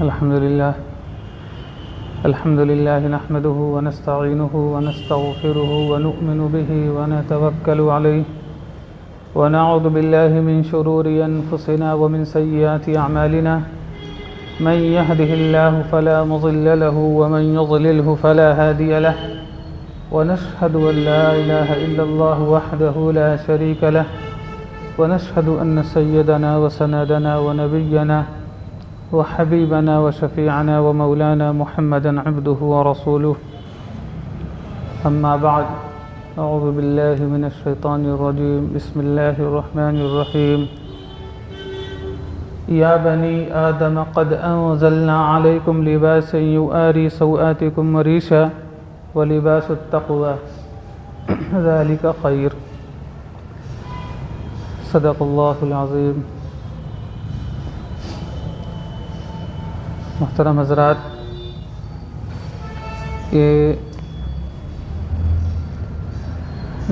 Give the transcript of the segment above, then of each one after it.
الحمد لله نحمده ونستعينه ونستغفره ونؤمن به ونتوكل عليه ونعوذ بالله من شرور أنفسنا ومن سيئات أعمالنا من يهده الله فلا مضل له ومن يضلله فلا هادي له ونشهد أن لا إله إلا الله وحده لا شريك له ونشهد أن سيدنا وسندنا ونبينا وحبيبنا وشفيعنا ومولانا محمدا عبده ورسوله أما بعد أعوذ بالله من الشيطان الرجيم بسم الله الرحمن الرحيم يا بني آدم قد أنزلنا عليكم لباسا يواري سوآتكم وريشا ولباس التقوى ذلك خير صدق اللہ العظیم. محترم حضرات، یہ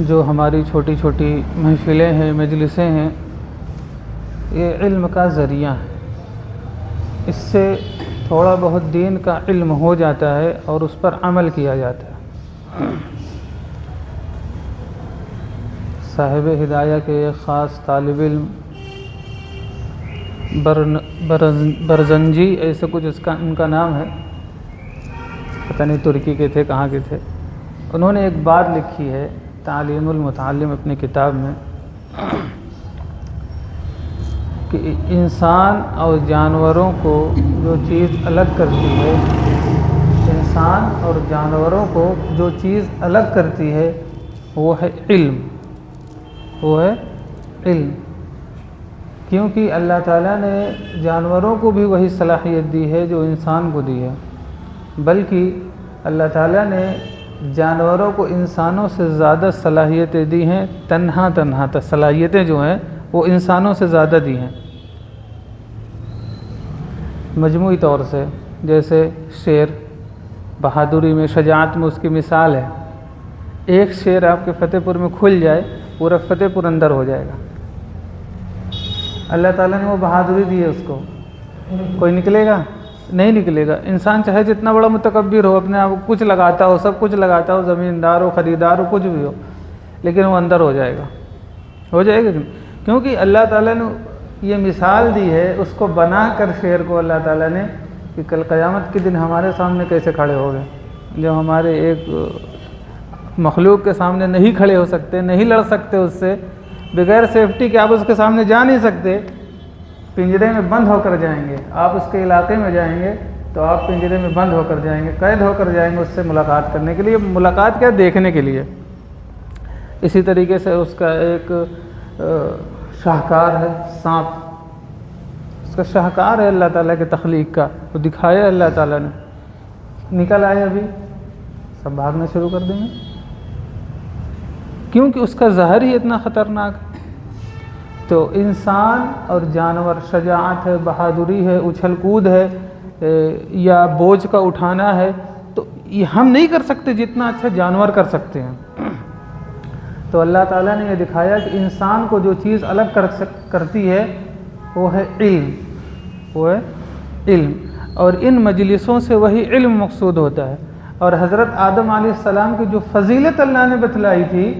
جو ہماری چھوٹی چھوٹی محفلیں ہیں، مجلسیں ہیں، یہ علم کا ذریعہ ہے. اس سے تھوڑا بہت دین کا علم ہو جاتا ہے اور اس پر عمل کیا جاتا ہے. صاحب ہدایہ کے ایک خاص طالب علم برزنجی ایسے کچھ ان کا نام ہے، پتہ نہیں ترکی کے تھے کہاں کے تھے. انہوں نے ایک بات لکھی ہے تعلیم المتعلم اپنی کتاب میں کہ انسان اور جانوروں کو جو چیز الگ کرتی ہے، انسان اور جانوروں کو جو چیز الگ کرتی ہے وہ ہے علم. وہ ہے علم. کیونکہ اللہ تعالیٰ نے جانوروں کو بھی وہی صلاحیت دی ہے جو انسان کو دی ہے، بلکہ اللہ تعالیٰ نے جانوروں کو انسانوں سے زیادہ صلاحیتیں دی ہیں. تنہا صلاحیتیں جو ہیں وہ انسانوں سے زیادہ دی ہیں مجموعی طور سے. جیسے شیر بہادری میں، شجاعت میں اس کی مثال ہے. ایک شیر آپ کے فتح پور میں کھل جائے، پورا فتح پور اندر ہو جائے گا. اللہ تعالیٰ نے وہ بہادری دی ہے اس کو. کوئی نکلے گا؟ نہیں نکلے گا. انسان چاہے جتنا بڑا متکبر ہو، اپنے آپ کو کچھ لگاتا ہو، سب کچھ لگاتا ہو، زمیندار ہو، خریدار ہو، کچھ بھی ہو، لیکن وہ اندر ہو جائے گا. ہو جائے گا کیونکہ اللہ تعالیٰ نے یہ مثال دی ہے اس کو بنا کر شیر کو اللہ تعالیٰ نے کہ کل قیامت کے دن ہمارے سامنے کیسے کھڑے ہو گئے. جو ہمارے ایک مخلوق کے سامنے نہیں کھڑے ہو سکتے، نہیں لڑ سکتے، اس سے بغیر سیفٹی کے آپ اس کے سامنے جا نہیں سکتے. پنجرے میں بند ہو کر جائیں گے. آپ اس کے علاقے میں جائیں گے تو آپ پنجرے میں بند ہو کر جائیں گے، قید ہو کر جائیں گے اس سے ملاقات کرنے کے لیے. ملاقات کیا؟ دیکھنے کے لیے. اسی طریقے سے اس کا ایک شاہکار ہے سانپ. اس کا شاہکار ہے اللہ تعالیٰ کے تخلیق کا. وہ دکھایا اللہ تعالیٰ نے. نکل آئے ابھی سب بھاگنا شروع کر دیں گے کیونکہ اس کا ظاہر ہی اتنا خطرناک ہے. تو انسان اور جانور، شجاعت ہے، بہادری ہے، اچھل کود ہے، یا بوجھ کا اٹھانا ہے، تو یہ ہم نہیں کر سکتے جتنا اچھا جانور کر سکتے ہیں. تو اللہ تعالیٰ نے یہ دکھایا کہ انسان کو جو چیز الگ کرتی ہے وہ ہے علم. وہ ہے علم. اور ان مجلسوں سے وہی علم مقصود ہوتا ہے. اور حضرت آدم علیہ السلام کی جو فضیلت اللہ نے بتلائی تھی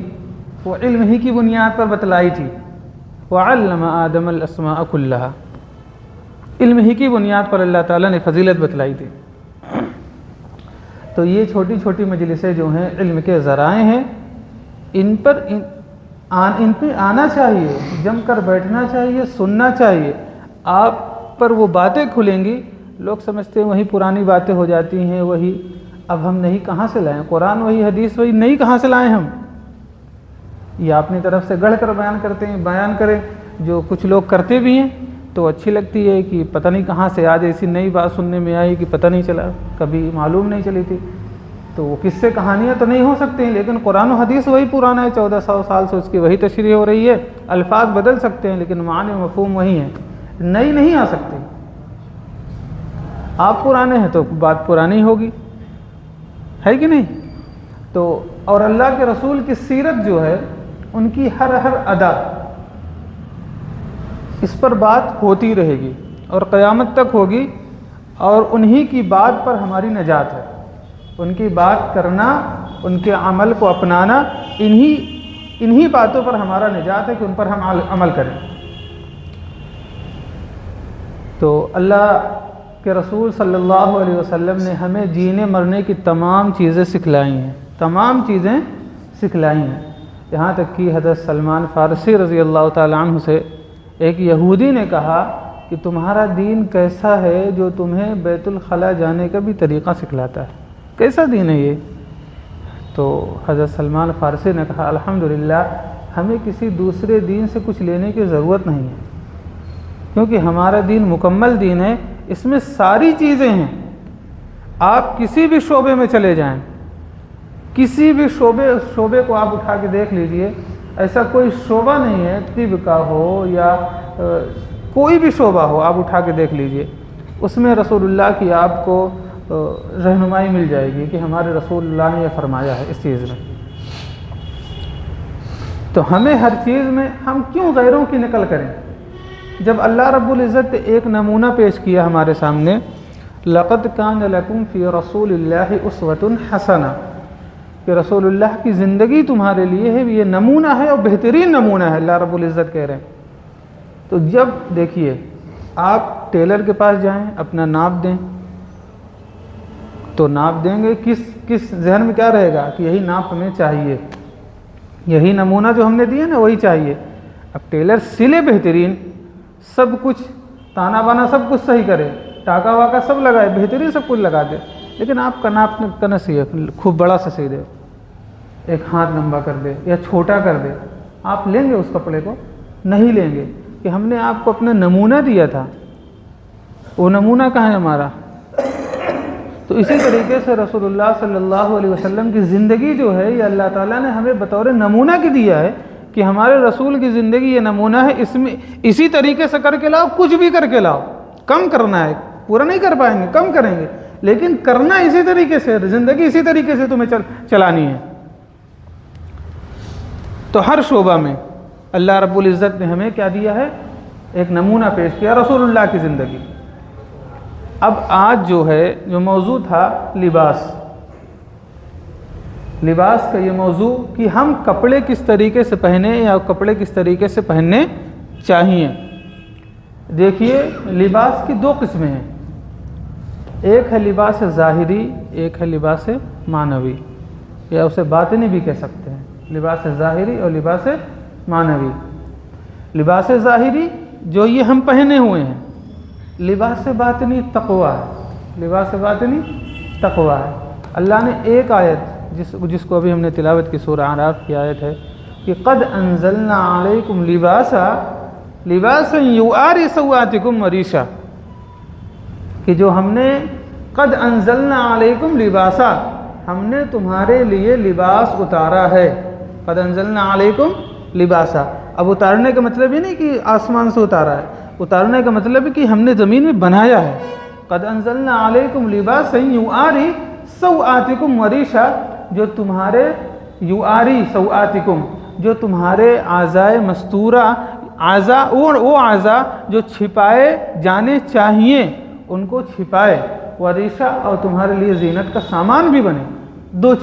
وہ علم ہی کی بنیاد پر بتلائی تھی. وَعَلَّمَ آدَمَ الْأَسْمَاءَ كُلَّهَا. علم ہی کی بنیاد پر اللہ تعالیٰ نے فضیلت بتلائی تھی. تو یہ چھوٹی چھوٹی مجلسیں جو ہیں علم کے ذرائع ہیں. ان پہ آنا چاہیے، جم کر بیٹھنا چاہیے، سننا چاہیے. آپ پر وہ باتیں کھلیں گی. لوگ سمجھتے ہیں وہی پرانی باتیں ہو جاتی ہیں، وہی اب ہم نہیں کہاں سے لائیں، قرآن وہی، حدیث وہی، نہیں کہاں سے لائیں ہم. یہ اپنی طرف سے گڑھ کر بیان کرتے ہیں. بیان کریں جو کچھ لوگ کرتے بھی ہیں تو اچھی لگتی ہے کہ پتہ نہیں کہاں سے آج ایسی نئی بات سننے میں آئی کہ پتہ نہیں چلا، کبھی معلوم نہیں چلی تھی. تو وہ قصے کہانیاں تو نہیں ہو سکتی ہیں، لیکن قرآن و حدیث وہی پرانا ہے. 1400 سال سے اس کی وہی تشریح ہو رہی ہے. الفاظ بدل سکتے ہیں لیکن معنی و مفہوم وہی ہیں. نئی نہیں آ سکتی. آپ پرانے ہیں تو بات پرانی ہوگی، ہے کہ نہیں؟ تو اور اللہ کے رسول کی سیرت جو ہے، ان کی ہر ادا، اس پر بات ہوتی رہے گی اور قیامت تک ہوگی. اور انہی کی بات پر ہماری نجات ہے. ان کی بات کرنا، ان کے عمل کو اپنانا، انہی باتوں پر ہمارا نجات ہے کہ ان پر ہم عمل کریں. تو اللہ کے رسول صلی اللہ علیہ وسلم نے ہمیں جینے مرنے کی تمام چیزیں سکھلائی ہیں، تمام چیزیں سکھلائی ہیں. یہاں تک کہ حضرت سلمان فارسی رضی اللہ تعالیٰ عنہ سے ایک یہودی نے کہا کہ تمہارا دین کیسا ہے جو تمہیں بیت الخلاء جانے کا بھی طریقہ سکھلاتا ہے، کیسا دین ہے یہ؟ تو حضرت سلمان فارسی نے کہا الحمدللہ ہمیں کسی دوسرے دین سے کچھ لینے کی ضرورت نہیں ہے، کیونکہ ہمارا دین مکمل دین ہے، اس میں ساری چیزیں ہیں. آپ کسی بھی شعبے میں چلے جائیں، کسی بھی شعبے کو آپ اٹھا کے دیکھ لیجئے، ایسا کوئی شعبہ نہیں ہے، طب کا ہو یا کوئی بھی شعبہ ہو، آپ اٹھا کے دیکھ لیجئے، اس میں رسول اللہ کی آپ کو رہنمائی مل جائے گی کہ ہمارے رسول اللہ نے یہ فرمایا ہے اس چیز میں. تو ہمیں ہر چیز میں ہم کیوں غیروں کی نقل کریں؟ جب اللہ رب العزت نے ایک نمونہ پیش کیا ہمارے سامنے، لَقَدْ كَانَ لَكُمْ فِي رَسُولِ اللَّهِ أُسْوَةٌ حَسَنَةٌ، کہ رسول اللہ کی زندگی تمہارے لیے ہے، یہ نمونہ ہے اور بہترین نمونہ ہے، اللہ رب العزت کہہ رہے ہیں. تو جب دیکھیے آپ ٹیلر کے پاس جائیں، اپنا ناپ دیں تو ناپ دیں گے، کس ذہن میں کیا رہے گا کہ یہی ناپ ہمیں چاہیے، یہی نمونہ جو ہم نے دیا نا وہی چاہیے. اب ٹیلر سلے بہترین، سب کچھ تانا بانا سب کچھ صحیح کرے، ٹاکا واکا سب لگائے، بہترین سب کچھ لگا دے، لیکن آپ کا ناپ کا نہ سی خوب بڑا سا سی دے، ایک ہاتھ لمبا کر دے یا چھوٹا کر دے، آپ لیں گے اس کپڑے کو؟ نہیں لیں گے، کہ ہم نے آپ کو اپنا نمونہ دیا تھا، وہ نمونہ کہاں ہے ہمارا؟ تو اسی طریقے سے رسول اللہ صلی اللہ علیہ وسلم کی زندگی جو ہے یہ اللہ تعالیٰ نے ہمیں بطور نمونہ کی دیا ہے کہ ہمارے رسول کی زندگی یہ نمونہ ہے، اس میں اسی طریقے سے کر کے لاؤ، کچھ بھی کر کے لاؤ. کم کرنا ہے، پورا نہیں کر پائیں گے، کم کریں گے، لیکن کرنا اسی طریقے سے، زندگی اسی طریقے سے تمہیں چلانی ہے. تو ہر شعبہ میں اللہ رب العزت نے ہمیں کیا دیا ہے؟ ایک نمونہ پیش کیا، رسول اللہ کی زندگی. اب آج جو موضوع تھا لباس کا یہ موضوع کہ ہم کپڑے کس طریقے سے پہنے یا کپڑے کس طریقے سے پہننے چاہیے. دیکھیے لباس کی دو قسمیں ہیں، ایک ہے لباس ظاہری، ایک ہے لباس معنوی، یا اسے باطنی بھی کہہ سکتے ہیں، لباس ظاہری اور لباس معنوی. لباس ظاہری جو یہ ہم پہنے ہوئے ہیں، لباس باطنی تقوی ہے، لباس باطنی تقوی ہے. اللہ نے ایک آیت جس کو ابھی ہم نے تلاوت کی، سورہ اعراف کی آیت ہے کہ قد انزلنا علیکم لباسا یواری سوآتکم وریشا، کہ جو ہم نے قد انزلنا علیکم لباسا، ہم نے تمہارے لیے لباس اتارا ہے. قد انزلنا علیکم لباسا، اب اتارنے کا مطلب یہ نہیں کہ آسمان سے اتارا ہے، اتارنے کا مطلب ہے کہ ہم نے زمین میں بنایا ہے. قد انزلنا علیکم لباسا یواری سوآتکم وریشا، جو تمہارے یواری سوآتکم، جو تمہارے اعضائے مستورہ، وہ اعضاء جو چھپائے جانے چاہیے ان کو چھپائے، وریشا اور تمہارے لیے زینت کا سامان بھی بنے. دو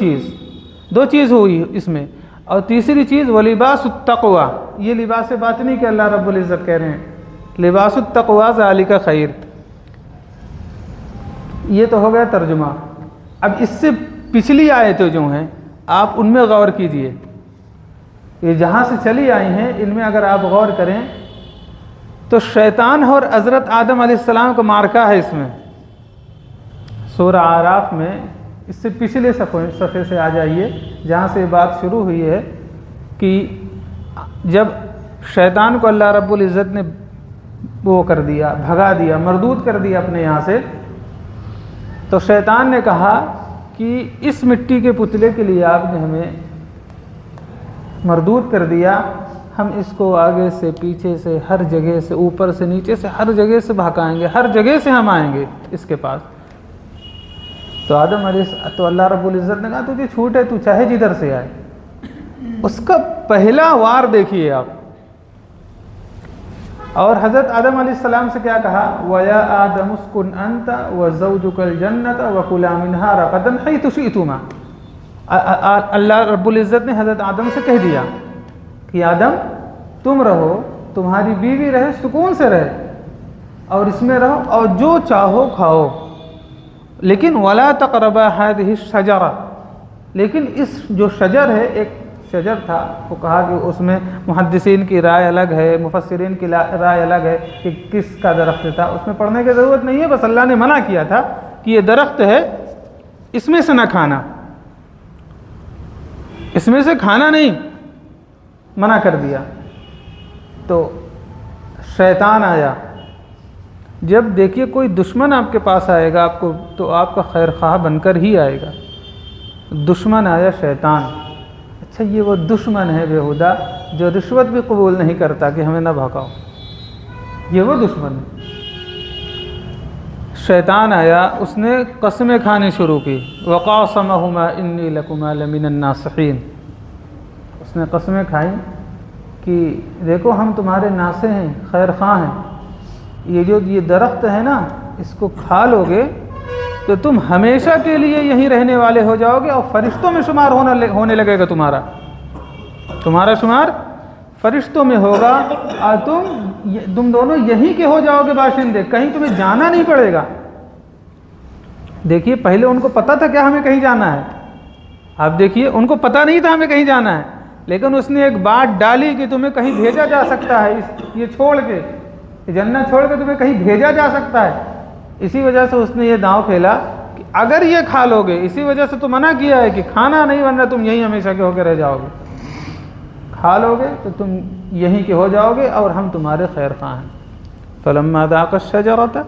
چیز ہوئی اس میں. اور تیسری چیز ولباس التقوی، یہ لباس باطنی کے اللہ رب العزت کہہ رہے ہیں لباس التقوی ذالک خیر. یہ تو ہو گیا ترجمہ. اب اس سے پچھلی آیتیں جو ہیں آپ ان میں غور کیجئے، یہ جہاں سے چلی آئی ہیں ان میں اگر آپ غور کریں تو شیطان اور حضرت آدم علیہ السلام کا معرکہ ہے اس میں. سورہ اعراف میں اس سے پچھلے صفحے سے آ جائیے جہاں سے بات شروع ہوئی ہے کہ جب شیطان کو اللہ رب العزت نے وہ کر دیا، بھگا دیا، مردود کر دیا اپنے یہاں سے، تو شیطان نے کہا کہ اس مٹی کے پتلے کے لیے آپ نے ہمیں مردود کر دیا، ہم اس کو آگے سے پیچھے سے ہر جگہ سے اوپر سے نیچے سے ہر جگہ سے بھگائیں گے، ہر جگہ سے ہم آئیں گے اس کے پاس. تو اللہ رب العزت نے کہا تجھے چھوٹ ہے، تو چاہے جدھر سے آئے. اس کا پہلا وار دیکھیے آپ، اور حضرت آدم علیہ السلام سے کیا کہا؟ وَيَا آدَمُ اسْكُنْ أَنْتَ وَزَوْجُكَ الْجَنَّةَ وَكُلَا مِنْهَا رَغَدًا حَيْثُ شِئْتُمَا۔ اللہ رب العزت نے حضرت آدم سے کہہ دیا کہ آدم تم رہو، تمہاری بیوی رہے، سکون سے رہے اور اس میں رہو اور جو چاہو کھاؤ، لیکن وَلَا تَقْرَبَا هَذِهِ الشَّجَرَةَ، لیکن اس جو شجر ہے، ایک شجر تھا، وہ کہا کہ اس میں محدثین کی رائے الگ ہے، مفسرین کی رائے الگ ہے کہ کس کا درخت تھا، اس میں پڑھنے کی ضرورت نہیں ہے، بس اللہ نے منع کیا تھا کہ یہ درخت ہے، اس میں سے نہ کھانا، اس میں سے کھانا نہیں، منع کر دیا۔ تو شیطان آیا۔ جب دیکھیے کوئی دشمن آپ کے پاس آئے گا آپ کو، تو آپ کا خیر خواہ بن کر ہی آئے گا۔ دشمن آیا شیطان، اچھا یہ وہ دشمن ہے بیہودہ جو رشوت بھی قبول نہیں کرتا کہ ہمیں نہ بھاگاؤ، یہ وہ دشمن ہے۔ شیطان آیا، اس نے قسمیں کھانی شروع کی، وَقَاسَمَهُمَا إِنِّي لَكُمَا لَمِنَ النَّاصِحِينَ، اس نے قسمیں کھائیں کہ دیکھو ہم تمہارے ناصح ہیں، خیر خواہ ہیں، یہ درخت ہے نا، اس کو کھا لو گے تو تم ہمیشہ کے لیے یہیں رہنے والے ہو جاؤ گے اور فرشتوں میں شمار ہونے لگے گا، تمہارا شمار فرشتوں میں ہوگا اور تم دونوں یہیں کے ہو جاؤ گے باشندے، کہیں تمہیں جانا نہیں پڑے گا۔ دیکھیے پہلے ان کو پتہ تھا کیا ہمیں کہیں جانا ہے، آپ دیکھیے ان کو پتہ نہیں تھا ہمیں کہیں جانا ہے، لیکن اس نے ایک بات ڈالی کہ تمہیں کہیں بھیجا جا سکتا ہے، یہ چھوڑ کے، جنت چھوڑ کے تمہیں کہیں بھیجا جا سکتا ہے۔ اسی وجہ سے اس نے یہ داؤ کھیلا کہ اگر یہ کھا لو گے، اسی وجہ سے تو منع کیا ہے کہ کھانا نہیں، ورنہ تم یہیں ہمیشہ کے ہو کے رہ جاؤ گے، کھا لو گے تو تم یہیں کے ہو جاؤ گے اور ہم تمہارے خیر خواہ ہیں۔ فَلَمَّا ذَاقَا الشَّجَرَةَ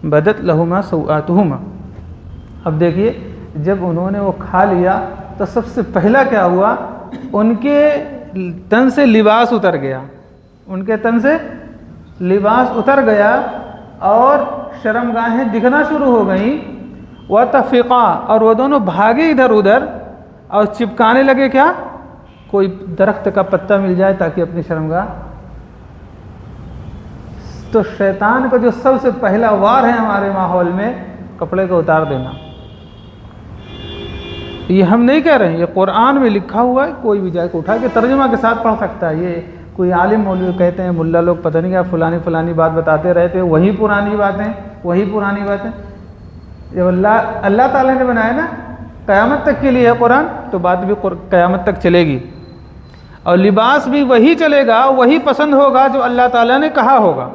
بَدَتْ لَهُمَا سَوْآتُهُمَا، اب دیکھیے جب انہوں نے وہ کھا لیا تو سب سے پہلا کیا ہوا، ان کے تن سے لباس اتر گیا، ان کے تن سے لباس اتر گیا اور شرمگاہیں دکھنا شروع ہو گئیں، وَتَفِقَا، اور وہ دونوں بھاگے ادھر ادھر اور چپکانے لگے، کیا کوئی درخت کا پتہ مل جائے تاکہ اپنی شرمگاہ۔ تو شیطان کا جو سب سے پہلا وار ہے ہمارے ماحول میں، کپڑے کو اتار دینا۔ یہ ہم نہیں کہہ رہے ہیں، یہ قرآن میں لکھا ہوا ہے، کوئی بھی جائے کو اٹھا کے ترجمہ کے ساتھ پڑھ سکتا ہے۔ یہ کوئی عالم مولوی کہتے ہیں، ملا لوگ پتہ نہیں کیا فلانی بات بتاتے رہتے، وہی پرانی باتیں۔ جب اللہ تعالیٰ نے بنایا نا، قیامت تک کے لیے ہے قرآن، تو بات بھی قیامت تک چلے گی، اور لباس بھی وہی چلے گا، وہی پسند ہوگا جو اللہ تعالیٰ نے کہا ہوگا،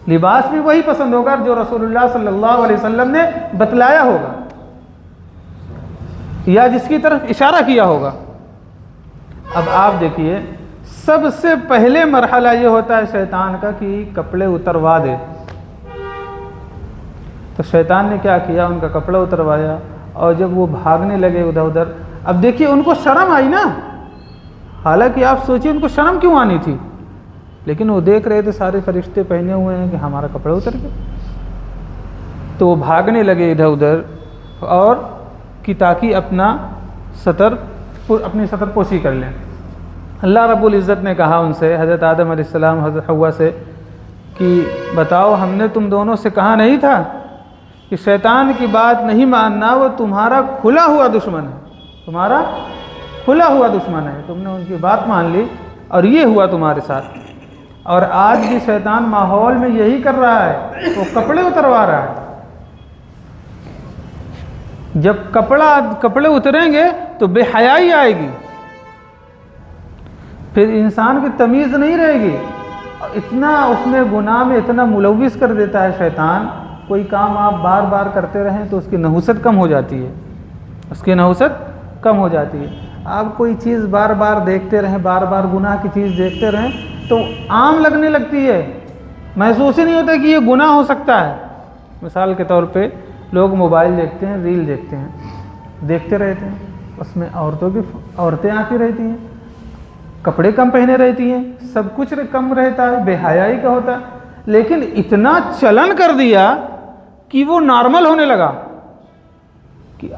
لباس بھی وہی پسند ہوگا جو رسول اللہ صلی اللہ علیہ وسلم نے بتلایا ہوگا یا جس کی طرف اشارہ کیا ہوگا۔ اب آپ دیکھیے سب سے پہلے مرحلہ یہ ہوتا ہے شیطان کا کہ کپڑے اتروا دے۔ تو شیطان نے کیا کیا، ان کا کپڑا اتروایا، اور جب وہ بھاگنے لگے ادھر ادھر، اب دیکھیے ان کو شرم آئی نا، حالانکہ آپ سوچیے ان کو شرم کیوں آنی تھی، لیکن وہ دیکھ رہے تھے سارے فرشتے پہنے ہوئے ہیں کہ ہمارا کپڑا اتر گیا، تو وہ بھاگنے لگے ادھر ادھر اور کہ تاکہ اپنی ستر پوشی کر لیں۔ اللہ رب العزت نے کہا ان سے، حضرت آدم علیہ السلام حضرت حوا سے، کہ بتاؤ ہم نے تم دونوں سے کہا نہیں تھا کہ شیطان کی بات نہیں ماننا، وہ تمہارا کھلا ہوا دشمن ہے، تم نے ان کی بات مان لی اور یہ ہوا تمہارے ساتھ۔ اور آج بھی شیطان ماحول میں یہی کر رہا ہے، وہ کپڑے اتروا رہا ہے۔ جب کپڑے اتریں گے تو بے حیائی آئے گی، پھر انسان کی تمیز نہیں رہے گی، اتنا اس میں گناہ میں اتنا ملوث کر دیتا ہے شیطان۔ کوئی کام آپ بار بار کرتے رہیں تو اس کی نحوست کم ہو جاتی ہے، آپ کوئی چیز بار بار دیکھتے رہیں، بار بار گناہ کی چیز دیکھتے رہیں تو عام لگنے لگتی ہے، محسوس ہی نہیں ہوتا کہ یہ گناہ ہو سکتا ہے۔ مثال کے طور پہ لوگ موبائل دیکھتے ہیں، ریل دیکھتے ہیں، دیکھتے رہتے ہیں، اس میں عورتیں آتی رہتی ہیں، کپڑے کم پہنے رہتی ہیں، سب کچھ کم رہتا ہے، بے حیائی کا ہوتا ہے، لیکن اتنا چلن کر دیا کہ وہ نارمل ہونے لگا، کہ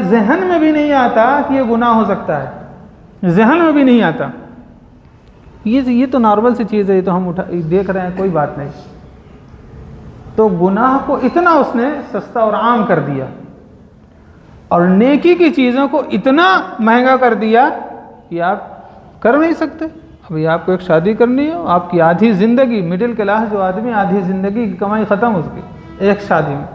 ذہن میں بھی نہیں آتا کہ یہ گناہ ہو سکتا ہے، ذہن میں بھی نہیں آتا۔ یہ تو نارمل سی چیز ہے، یہ تو ہم دیکھ رہے ہیں، کوئی بات نہیں۔ تو گناہ کو اتنا اس نے سستا اور عام کر دیا، اور نیکی کی چیزوں کو اتنا مہنگا کر دیا کہ آپ کر نہیں سکتے۔ ابھی آپ کو ایک شادی کرنی ہو، آپ کی آدھی زندگی، مڈل کلاس جو آدمی، آدھی زندگی کی کمائی ختم اس کی ایک شادی میں۔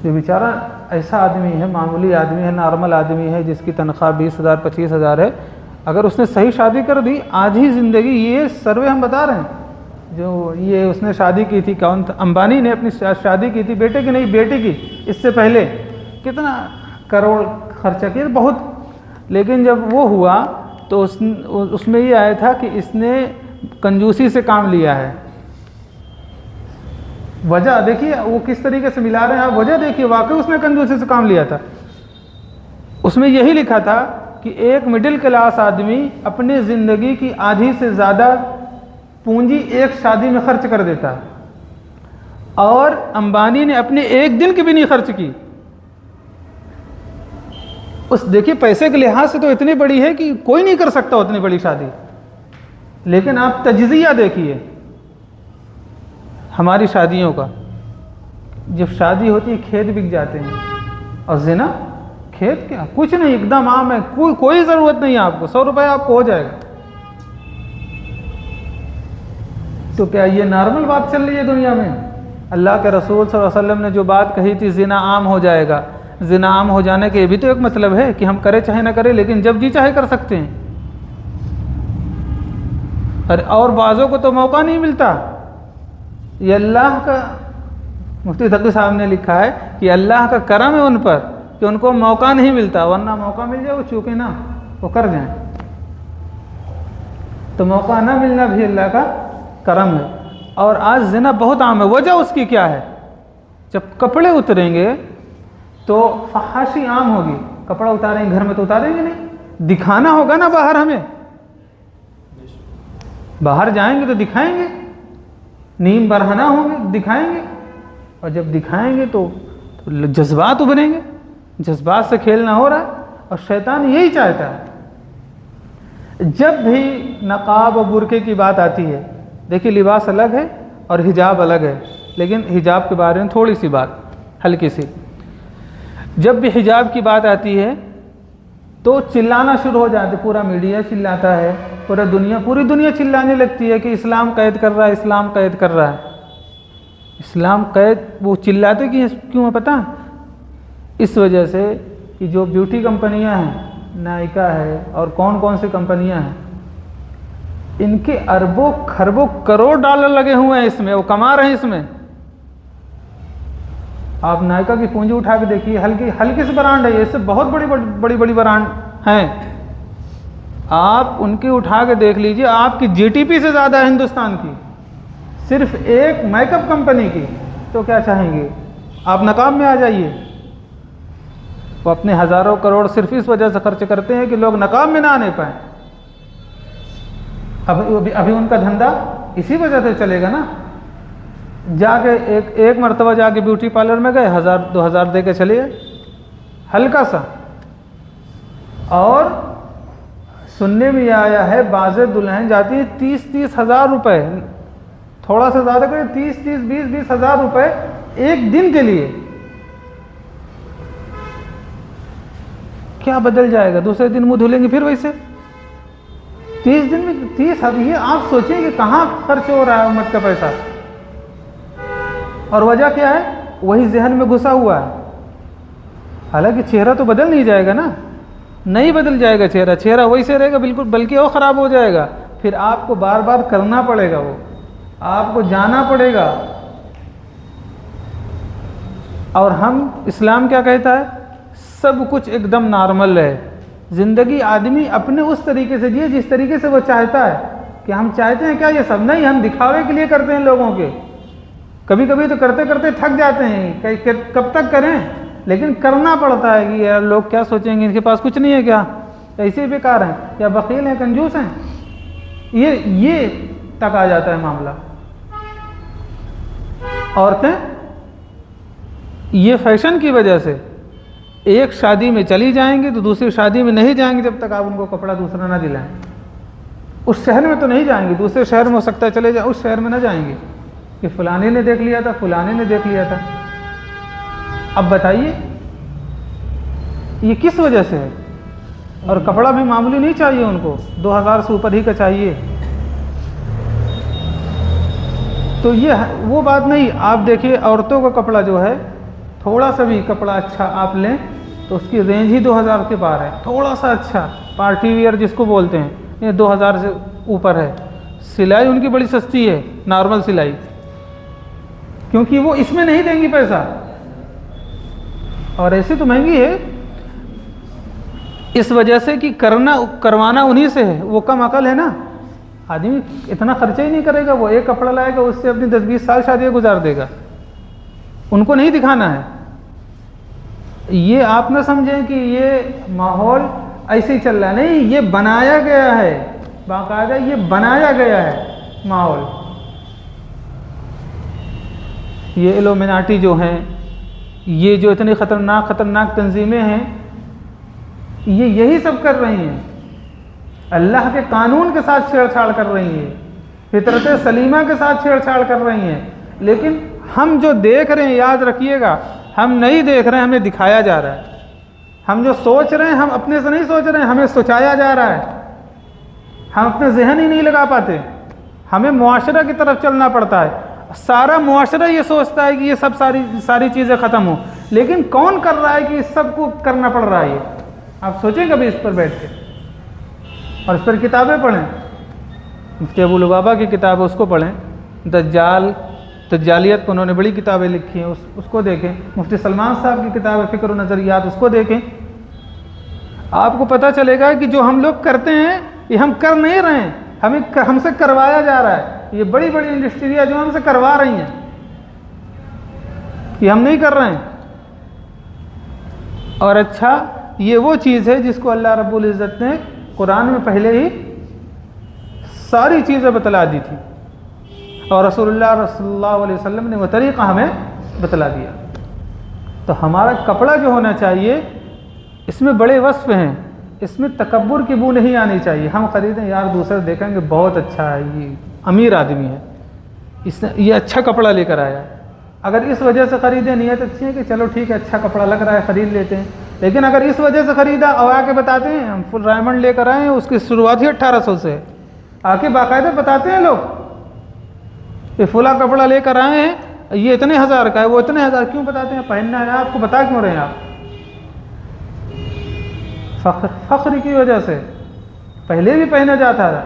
یہ بیچارہ ایسا آدمی ہے، معمولی آدمی ہے، نارمل آدمی ہے، جس کی تنخواہ 20,000 25,000 ہے، اگر اس نے صحیح شادی کر دی، آدھی زندگی، یہ سروے ہم بتا رہے ہیں، جو یہ اس نے شادی کی تھی، کون تھا، امبانی نے اپنی شادی کی تھی، بیٹے کی نہیں، بیٹی کی، اس سے پہلے کتنا کروڑ خرچہ کیا، بہت، لیکن جب وہ ہوا تو اس میں یہ آیا تھا کہ اس نے کنجوسی سے کام لیا ہے۔ وجہ دیکھیے وہ کس طریقے سے ملا رہے ہیں آپ، وجہ دیکھیے، واقعی اس نے کنجوسی سے کام لیا تھا۔ اس میں یہی لکھا تھا کہ ایک مڈل کلاس آدمی اپنی زندگی کی آدھی سے زیادہ پونجی ایک شادی میں خرچ کر دیتا ہے، اور امبانی نے اپنے ایک دن کی بھی نہیں خرچ کی۔ اس دیکھیے پیسے کے لحاظ سے تو اتنی بڑی ہے کہ کوئی نہیں کر سکتا اتنی بڑی شادی، لیکن آپ تجزیہ دیکھیے ہماری شادیوں کا، جب شادی ہوتی ہے کھیت بک جاتے ہیں، اور زنا کھیت کیا، کچھ نہیں، ایک دم عام ہے، کوئی ضرورت نہیں ہے آپ کو، 100 روپے آپ کو ہو جائے گا۔ تو کیا یہ نارمل بات چل رہی ہے دنیا میں؟ اللہ کے رسول صلی اللہ علیہ وسلم نے جو بات کہی تھی، زنا عام ہو جائے گا، زنا عام ہو جانے کے یہ بھی تو ایک مطلب ہے کہ ہم کرے چاہے نہ کرے، لیکن جب جی چاہے کر سکتے ہیں، اور بعضوں کو تو موقع نہیں ملتا۔ یہ اللہ کا، مفتی تقی صاحب نے لکھا ہے کہ اللہ کا کرم ہے ان پر کہ ان کو موقع نہیں ملتا، ورنہ موقع مل جائے وہ چونکہ نہ وہ کر جائیں، تو موقع نہ ملنا بھی اللہ کا کرم ہے۔ اور آج زنا بہت عام ہے، وجہ اس کی کیا ہے؟ جب کپڑے اتریں گے تو فحاشی عام ہوگی، کپڑا اتاریں گے گھر میں تو اتاریں گے نہیں، دکھانا ہوگا نا باہر، ہمیں باہر جائیں گے تو دکھائیں گے، نیم برہنہ ہوں گے دکھائیں گے، اور جب دکھائیں گے تو جذبات ابھریں گے، جذبات سے کھیلنا ہو رہا ہے، اور شیطان یہی چاہتا ہے۔ جب بھی نقاب و برقعے کی بات آتی ہے، دیکھیے لباس الگ ہے اور حجاب الگ ہے، لیکن حجاب کے بارے میں تھوڑی سی بات ہلکی سی، جب بھی حجاب کی بات آتی ہے تو چلانا شروع ہو جاتے، پورا میڈیا چلاتا ہے، پوری دنیا چلانے لگتی ہے کہ اسلام قید کر رہا ہے، اسلام قید کر رہا ہے۔ اسلام قید، وہ چلاتے کیوں ہے پتہ؟ اس وجہ سے کہ جو بیوٹی کمپنیاں ہیں، نائکا ہے اور کون سی کمپنیاں ہیں، ان کے اربوں خربوں کروڑ ڈالر لگے ہوئے ہیں اس میں، وہ کما رہے ہیں اس میں۔ آپ نائکا کی پونجی اٹھا کے دیکھیے، ہلکی سی برانڈ ہے، اس سے بہت بڑی برانڈ ہیں، آپ ان کی اٹھا کے دیکھ لیجئے، آپ کی جی ٹی پی سے زیادہ ہے ہندوستان کی، صرف ایک میک اپ کمپنی کی، تو کیا چاہیں گے آپ نقاب میں آ جائیے۔ وہ اپنے ہزاروں کروڑ صرف اس وجہ سے خرچ کرتے ہیں کہ لوگ نقاب میں نہ آنے پائیں۔ ابھی ان کا دھندا اسی وجہ سے چلے گا نا، جا کے ایک مرتبہ جا کے بیوٹی پارلر میں گئے، 1,000-2,000 دے کے چلے گئے، ہلکا سا۔ اور سننے میں آیا ہے بعض دلہن جاتی ہے 30-30 ہزار روپے، تھوڑا سا زیادہ کرے 30-30 20-20 ہزار روپے ایک دن کے لیے۔ کیا بدل جائے گا؟ دوسرے دن منہ دھلیں گے پھر ویسے 30 دن میں 30، یہ آپ سوچیں کہ کہاں خرچ ہو رہا ہے امت کا پیسہ، اور وجہ کیا ہے؟ وہی ذہن میں گھسا ہوا ہے۔ حالانکہ چہرہ تو بدل نہیں جائے گا نا، نہیں بدل جائے گا چہرہ وہی سے رہے گا بالکل، بلکہ اور خراب ہو جائے گا، پھر آپ کو بار بار کرنا پڑے گا، وہ آپ کو جانا پڑے گا۔ اور ہم، اسلام کیا کہتا ہے؟ سب کچھ ایک دم نارمل ہے، زندگی آدمی اپنے اس طریقے سے جیے جس طریقے سے وہ چاہتا ہے۔ کہ ہم چاہتے ہیں کیا یہ سب؟ نہیں، ہم دکھاوے کے لیے کرتے ہیں لوگوں کے، کبھی کبھی تو کرتے کرتے تھک جاتے ہیں، کب تک کریں، لیکن کرنا پڑتا ہے کہ یار لوگ کیا سوچیں گے، ان کے پاس کچھ نہیں ہے کیا، ایسے بیکار ہیں، یا بخیل ہیں، کنجوس ہیں، یہ تک آ جاتا ہے معاملہ۔ عورتیں یہ فیشن کی وجہ سے ایک شادی میں چلی جائیں گی تو دوسری شادی میں نہیں جائیں گی جب تک آپ ان کو کپڑا دوسرا نہ دلائیں۔ اس شہر میں تو نہیں جائیں گے، دوسرے شہر میں ہو سکتا ہے چلے جائیں، اس شہر میں نہ جائیں گے کہ فلانے نے دیکھ لیا تھا، فلانے نے دیکھ لیا تھا۔ اب بتائیے یہ کس وجہ سے ہے؟ اور کپڑا بھی معمولی نہیں چاہیے ان کو، 2000 سے اوپر ہی کا چاہیے۔ تو یہ وہ بات نہیں۔ آپ دیکھیے عورتوں کا کپڑا جو ہے، تھوڑا سا بھی کپڑا اچھا آپ لیں تو اس کی رینج ہی 2000 کے پار ہے، تھوڑا سا اچھا پارٹی ویئر جس کو بولتے ہیں، یہ 2000 سے اوپر ہے۔ سلائی ان کی بڑی سستی ہے، نارمل سلائی، کیونکہ وہ اس میں نہیں دیں گی پیسہ، اور ایسی تو مہنگی ہے اس وجہ سے کہ کروانا انہی سے ہے، وہ کم عقل ہے نا۔ آدمی اتنا خرچہ ہی نہیں کرے گا، وہ ایک کپڑا لائے گا، اس سے اپنی 10-20 سال شادی گزار دے گا، ان کو نہیں دکھانا ہے۔ یہ آپ نہ سمجھیں کہ یہ ماحول ایسے ہی چل رہا ہے، نہیں، یہ بنایا گیا ہے، باقاعدہ یہ بنایا گیا ہے ماحول۔ یہ ایلومیناٹی جو ہیں، یہ جو اتنی خطرناک تنظیمیں ہیں، یہ یہی سب کر رہی ہیں، اللہ کے قانون کے ساتھ چھیڑ چھاڑ کر رہی ہیں، فطرت سلیمہ کے ساتھ چھیڑ چھاڑ کر رہی ہیں۔ لیکن ہم جو دیکھ رہے ہیں، یاد رکھیے گا، ہم نہیں دیکھ رہے ہیں، ہمیں دکھایا جا رہا ہے۔ ہم جو سوچ رہے ہیں، ہم اپنے سے نہیں سوچ رہے ہیں، ہمیں سوچایا جا رہا ہے۔ ہم اپنے ذہن ہی نہیں لگا پاتے، ہمیں معاشرہ کی طرف چلنا پڑتا ہے۔ سارا معاشرہ یہ سوچتا ہے کہ یہ سب ساری چیزیں ختم ہوں، لیکن کون کر رہا ہے کہ اس سب کو کرنا پڑ رہا ہے؟ یہ آپ سوچیں کبھی اس پر بیٹھ کے، اور اس پر کتابیں پڑھیں۔ مفتی ابو لبابہ کی کتاب ہے، اس کو پڑھیں۔ دجالیت پر انہوں نے بڑی کتابیں لکھی ہیں، اس کو دیکھیں۔ مفتی سلمان صاحب کی کتاب ہے فکر و نظریات، اس کو دیکھیں۔ آپ کو پتہ چلے گا کہ جو ہم لوگ کرتے ہیں یہ ہم کر نہیں رہے ہیں، ہم سے کروایا جا رہا ہے۔ یہ بڑی بڑی انڈسٹریاں جو ہم سے کروا رہی ہیں، یہ ہم نہیں کر رہے ہیں۔ اور اچھا، یہ وہ چیز ہے جس کو اللہ رب العزت نے قرآن میں پہلے ہی ساری چیزیں بتلا دی تھی، اور رسول اللہ صلی اللہ علیہ وسلم نے وہ طریقہ ہمیں بتلا دیا۔ تو ہمارا کپڑا جو ہونا چاہیے، اس میں بڑے وصف ہیں، اس میں تکبر کی بو نہیں آنی چاہیے۔ ہم خریدیں، یار دوسرے دیکھیں گے بہت اچھا ہے، یہ امیر آدمی ہے، اس نے یہ اچھا کپڑا لے کر آیا۔ اگر اس وجہ سے خریدیں، نیت اچھی ہے کہ چلو ٹھیک ہے، اچھا کپڑا لگ رہا ہے، خرید لیتے ہیں۔ لیکن اگر اس وجہ سے خریدا اور آ کے بتاتے ہیں ہم فل ڈائمنڈ لے کر آئے ہیں، اس کی شروعات ہی 1800 سے ہے، آ کے باقاعدہ بتاتے ہیں لوگ کہ فلاں کپڑا لے کر آئے ہیں، یہ اتنے ہزار کا ہے، وہ اتنے ہزار، کیوں بتاتے ہیں؟ پہننا ہے آپ کو، بتا کیوں رہے ہیں آپ؟ فخر کی وجہ سے۔ پہلے بھی پہنا جاتا تھا،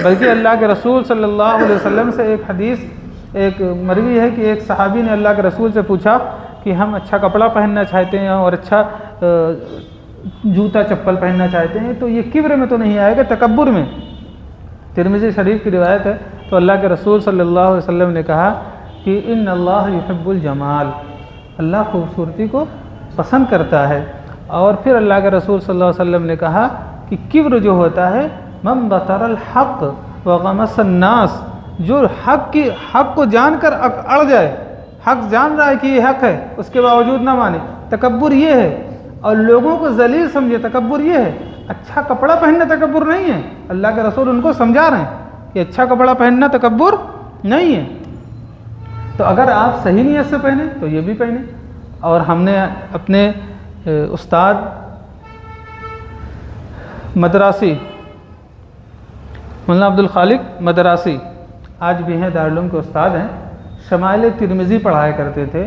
بلکہ اللہ کے رسول صلی اللہ علیہ وسلم سے ایک حدیث ایک مروی ہے کہ ایک صحابی نے اللہ کے رسول سے پوچھا کہ ہم اچھا کپڑا پہننا چاہتے ہیں اور اچھا جوتا چپل پہننا چاہتے ہیں، تو یہ کبر میں تو نہیں آئے گا، تکبر میں؟ ترمذی شریف کی روایت ہے۔ تو اللہ کے رسول صلی اللہ علیہ وسلم نے کہا کہ ان اللہ یحب الجمال، اللہ خوبصورتی کو پسند کرتا ہے۔ اور پھر اللہ کے رسول صلی اللہ علیہ وسلم نے کہا کہ کبر جو ہوتا ہے من بطر الحق وغمس الناس، جو حق کو جان کر اڑ جائے، حق جان رہا ہے کہ یہ حق ہے، اس کے باوجود نہ مانے، تکبر یہ ہے۔ اور لوگوں کو ذلیل سمجھے، تکبر یہ ہے۔ اچھا کپڑا پہننا تکبر نہیں ہے، اللہ کے رسول ان کو سمجھا رہے ہیں کہ اچھا کپڑا پہننا تکبر نہیں ہے۔ تو اگر آپ صحیح نیت سے پہنیں تو یہ بھی پہنیں۔ اور ہم نے اپنے استاد مدراسی مولانا عبدالخالق مدراسی، آج بھی ہیں، دارالعلوم کے استاد ہیں، شمائل ترمذی پڑھایا کرتے تھے۔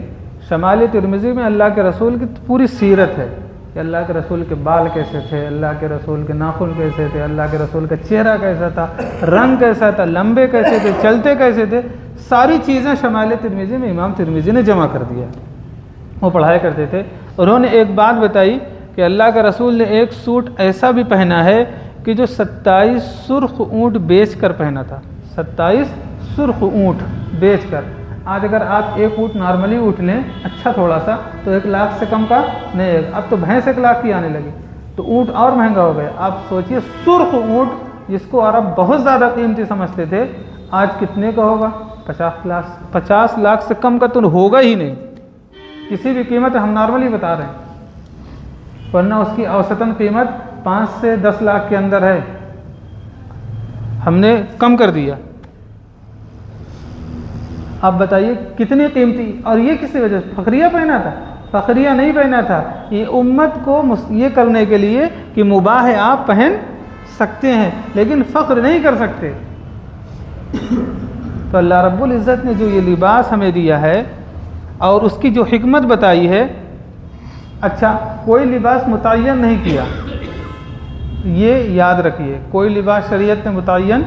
شمائل ترمذی میں اللہ کے رسول کی پوری سیرت ہے کہ اللہ کے رسول کے بال کیسے تھے، اللہ کے رسول کے ناخن کیسے تھے، اللہ کے رسول کا چہرہ کیسا تھا، رنگ کیسا تھا، لمبے کیسے تھے، چلتے کیسے تھے، ساری چیزیں شمائل ترمذی میں امام ترمذی نے جمع کر دیا، وہ پڑھایا کرتے تھے۔ انہوں نے ایک بات بتائی کہ اللہ کے رسول نے ایک سوٹ ایسا بھی پہنا ہے کہ جو 27 سرخ اونٹ بیچ کر پہنا تھا، 27 سرخ اونٹ بیچ کر۔ آج اگر آپ ایک اونٹ نارملی اونٹ لیں اچھا تھوڑا سا تو 1 لاکھ سے کم کا نہیں ہے، اب تو بھینس 1 لاکھ کی آنے لگی، تو اونٹ اور مہنگا ہو گیا۔ آپ سوچئے سرخ اونٹ جس کو عرب بہت زیادہ قیمتی سمجھتے تھے، آج کتنے کا ہوگا؟ 50 لاکھ سے کم کا تو ہوگا ہی نہیں، کسی بھی قیمت ہم نارملی بتا رہے ہیں، ورنہ اس کی اوسطاً قیمت 5 سے 10 لاکھ کے اندر ہے۔ ہم نے کم کر دیا۔ آپ بتائیے کتنی قیمتی، اور یہ کس وجہ سے؟ فخریہ پہنا تھا؟ فخریہ نہیں پہنا تھا، یہ امت کو یہ کرنے کے لیے کہ مباح ہے، آپ پہن سکتے ہیں لیکن فخر نہیں کر سکتے۔ تو اللہ رب العزت نے جو یہ لباس ہمیں دیا ہے اور اس کی جو حکمت بتائی ہے، اچھا کوئی لباس متعین نہیں کیا، یہ یاد رکھیے، کوئی لباس شریعت نے متعین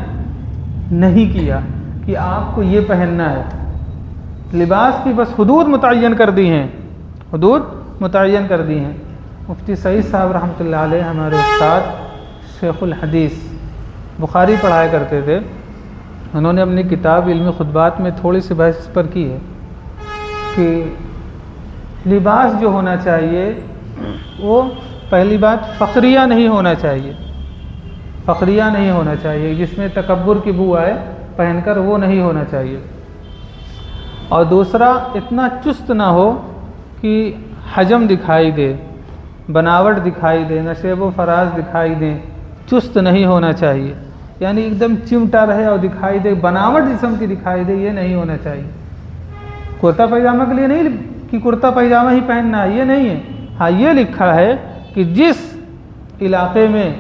نہیں کیا کہ آپ کو یہ پہننا ہے، لباس کی بس حدود متعین کر دی ہیں، حدود متعین کر دی ہیں۔ مفتی سعید صاحب رحمۃ اللہ علیہ ہمارے استاد شیخ الحدیث، بخاری پڑھایا کرتے تھے، انہوں نے اپنی کتاب علم خطبات میں تھوڑی سی بحث اس پر کی ہے کہ لباس جو ہونا چاہیے وہ پہلی بات فخریہ نہیں ہونا چاہیے، فخریہ نہیں ہونا چاہیے، جس میں تکبر کی بو آئے پہن کر وہ نہیں ہونا چاہیے، اور دوسرا اتنا چست نہ ہو کہ حجم دکھائی دے، بناوٹ دکھائی دے، نشیب و فراز دکھائی دیں، چست نہیں ہونا چاہیے، یعنی ایک دم چمٹا رہے اور دکھائی دے، بناوٹ جسم کی دکھائی دے، یہ نہیں ہونا چاہیے۔ کرتا پائجامہ کے لیے نہیں کہ کرتا پائجامہ ہی پہننا ہے، یہ نہیں ہے، ہاں یہ لکھا ہے کہ جس علاقے میں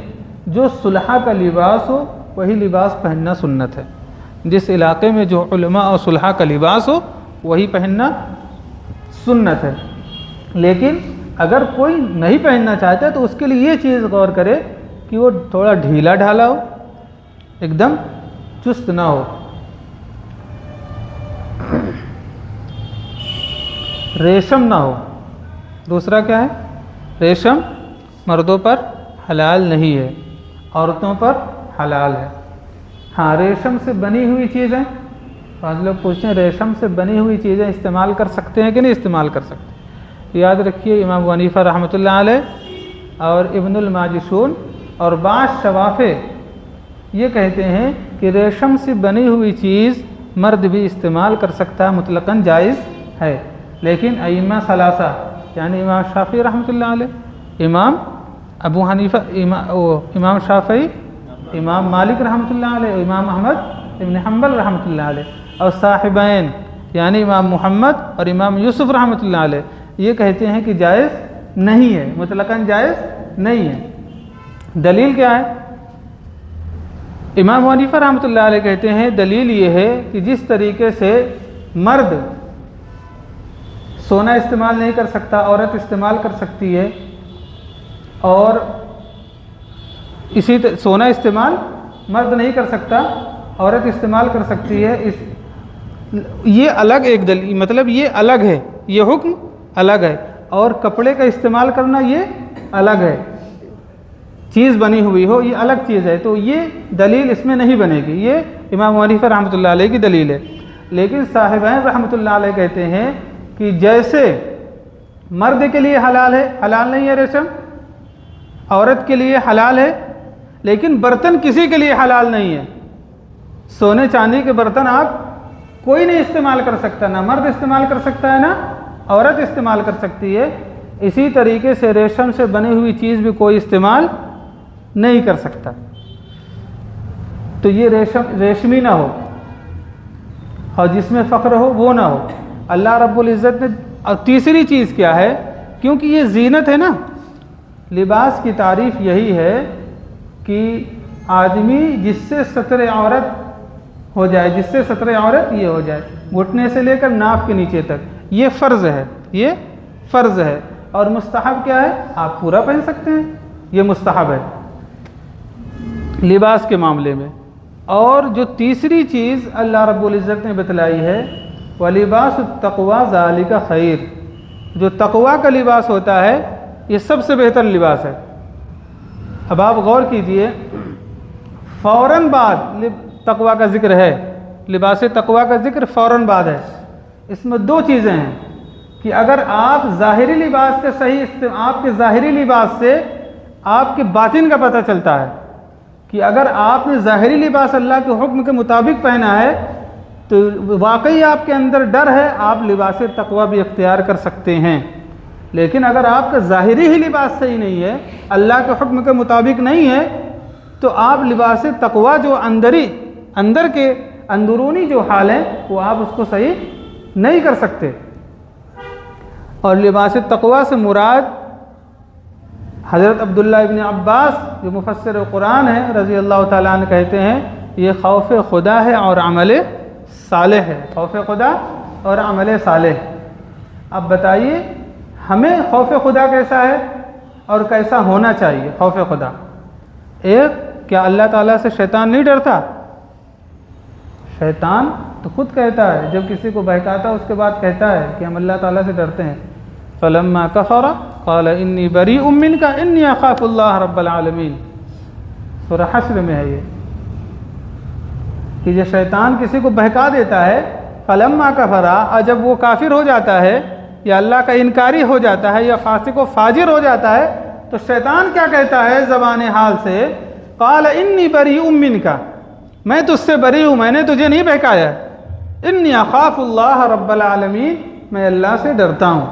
جو صلحاء کا لباس ہو وہی لباس پہننا سنت ہے، جس علاقے میں جو علماء اور صلحاء کا لباس ہو وہی پہننا سنت ہے۔ لیکن اگر کوئی نہیں پہننا چاہتا تو اس کے لیے یہ چیز غور کرے کہ وہ تھوڑا ڈھیلا ڈھالا ہو، ایک دم چست نہ ہو۔ ریشم نہ ہو، دوسرا کیا ہے؟ ریشم مردوں پر حلال نہیں ہے، عورتوں پر حلال ہے۔ ہاں ریشم سے بنی ہوئی چیزیں، بعض لوگ پوچھتے ہیں ریشم سے بنی ہوئی چیزیں استعمال کر سکتے ہیں کہ نہیں استعمال کر سکتے؟ یاد رکھیے امام ابو حنیفہ رحمۃ اللہ علیہ اور ابن الماجشون اور بعض شوافع یہ کہتے ہیں کہ ریشم سے بنی ہوئی چیز مرد بھی استعمال کر سکتا ہے، مطلقاً جائز ہے، لیکن ائمہ ثلاثہ یعنی امام شافعی رحمۃ اللہ علیہ، امام ابو حنیفہ، امام شافعی، امام مالک رحمۃ اللہ علیہ، امام احمد ابن حنبل رحمۃ اللہ علیہ، اور صاحبین یعنی امام محمد اور امام یوسف رحمۃ اللہ علیہ یہ کہتے ہیں کہ جائز نہیں ہے، مطلقاً جائز نہیں ہے۔ دلیل کیا ہے؟ امام حنیفہ رحمۃ اللہ علیہ کہتے ہیں دلیل یہ ہے کہ جس طریقے سے مرد سونا استعمال نہیں کر سکتا، عورت استعمال کر سکتی ہے، اور اسی سونا استعمال مرد نہیں کر سکتا، عورت استعمال کر سکتی ہے، یہ الگ ایک دلیل، مطلب یہ الگ ہے، یہ حکم الگ ہے، اور کپڑے کا استعمال کرنا یہ الگ ہے، چیز بنی ہوئی ہو یہ الگ چیز ہے، تو یہ دلیل اس میں نہیں بنے گی، یہ امام حنیفہ رحمۃ اللہ علیہ کی دلیل ہے۔ لیکن صاحبین رحمۃ اللہ علیہ کہتے ہیں کہ جیسے مرد کے لیے حلال ہے، حلال نہیں ہے ریشم، عورت کے لیے حلال ہے، لیکن برتن کسی کے لیے حلال نہیں ہے، سونے چاندی کے برتن آپ کوئی نہیں استعمال کر سکتا، نہ مرد استعمال کر سکتا ہے نہ عورت استعمال کر سکتی ہے، اسی طریقے سے ریشم سے بنی ہوئی چیز بھی کوئی استعمال نہیں کر سکتا، تو یہ ریشمی نہ ہو، اور جس میں فخر ہو وہ نہ ہو۔ اللہ رب العزت نے، اور تیسری چیز کیا ہے؟ کیونکہ یہ زینت ہے نا، لباس کی تعریف یہی ہے کہ آدمی جس سے ستر عورت ہو جائے، جس سے ستر عورت یہ ہو جائے، گھٹنے سے لے کر ناف کے نیچے تک، یہ فرض ہے، یہ فرض ہے، اور مستحب کیا ہے؟ آپ پورا پہن سکتے ہیں، یہ مستحب ہے لباس کے معاملے میں۔ اور جو تیسری چیز اللہ رب العزت نے بتلائی ہے، وَلِبَاسُ التَّقْوَى ذَلِكَ خَيْرٌ، جو تقویٰ کا لباس ہوتا ہے یہ سب سے بہتر لباس ہے۔ اب آپ غور کیجئے، فوراً بعد تقویٰ کا ذکر ہے، لباس تقویٰ کا ذکر فوراً بعد ہے۔ اس میں دو چیزیں ہیں کہ اگر آپ ظاہری لباس کے آپ کے ظاہری لباس سے آپ کے باطن کا پتہ چلتا ہے کہ اگر آپ نے ظاہری لباس اللہ کے حکم کے مطابق پہنا ہے تو واقعی آپ کے اندر ڈر ہے، آپ لباس تقویٰ بھی اختیار کر سکتے ہیں۔ لیکن اگر آپ کا ظاہری ہی لباس صحیح نہیں ہے، اللہ کے حکم کے مطابق نہیں ہے، تو آپ لباس تقوی جو اندر کے اندرونی جو حال ہیں وہ آپ اس کو صحیح نہیں کر سکتے۔ اور لباس تقوی سے مراد حضرت عبداللہ ابن عباس جو مفسر قرآن ہیں رضی اللہ تعالیٰ عنہ کہتے ہیں یہ خوف خدا ہے اور عمل صالح ہے، خوف خدا اور عمل صالح۔ اب بتائیے ہمیں خوف خدا کیسا ہے اور کیسا ہونا چاہیے؟ خوف خدا ایک، کیا اللہ تعالیٰ سے شیطان نہیں ڈرتا؟ شیطان تو خود کہتا ہے، جب کسی کو بہکاتا ہے اس کے بعد کہتا ہے کہ ہم اللہ تعالیٰ سے ڈرتے ہیں۔ فَلَمَّا كَفَرَ قَالَ إِنِّي بَرِيءٌ مِّنْكَ إِنِّي أَخَافُ اللَّهَ رَبَّ الْعَالَمِينَ، سورہ حشر میں ہے یہ، کہ جب شیطان کسی کو بہکا دیتا ہے فَلَمَّا كَفَرَ، اور جب وہ کافر ہو جاتا ہے یا اللہ کا انکاری ہو جاتا ہے یا فاسق و فاجر ہو جاتا ہے، تو شیطان کیا کہتا ہے زبان حال سے؟ قَالَ إِنِّي بَرِيءٌ مِّنْكَ، میں تجھ سے بری ہوں، میں نے تجھے نہیں بہکایا، انی اخاف اللہ رب العالمین، میں اللہ سے ڈرتا ہوں۔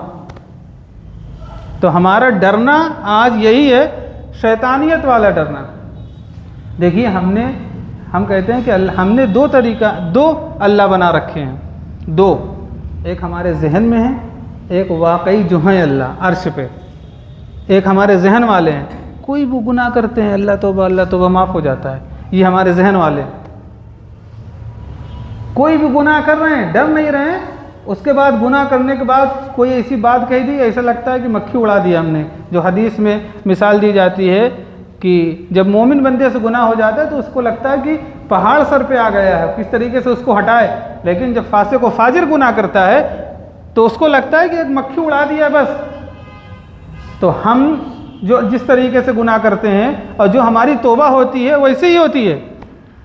تو ہمارا ڈرنا آج یہی ہے، شیطانیت والا ڈرنا۔ دیکھیے ہم کہتے ہیں کہ ہم نے دو اللہ بنا رکھے ہیں، دو، ایک ہمارے ذہن میں ہے، ایک واقعی جو ہیں اللہ عرش پہ، ایک ہمارے ذہن والے ہیں، کوئی بھی گناہ کرتے ہیں اللہ توبہ معاف ہو جاتا ہے، یہ ہمارے ذہن والے ہیں۔ کوئی بھی گناہ کر رہے ہیں، ڈر نہیں رہے ہیں، اس کے بعد گناہ کرنے کے بعد کوئی ایسی بات کہہ دی، ایسا لگتا ہے کہ مکھی اڑا دی ہم نے، جو حدیث میں مثال دی جاتی ہے کہ جب مومن بندے سے گناہ ہو جاتا ہے تو اس کو لگتا ہے کہ پہاڑ سر پہ آ گیا ہے، کس طریقے سے اس کو ہٹائے، لیکن جب فاسق و فاجر گناہ کرتا ہے تو اس کو لگتا ہے کہ ایک مکھی اڑا دیا بس۔ تو ہم جو جس طریقے سے گناہ کرتے ہیں اور جو ہماری توبہ ہوتی ہے ویسے ہی ہوتی ہے،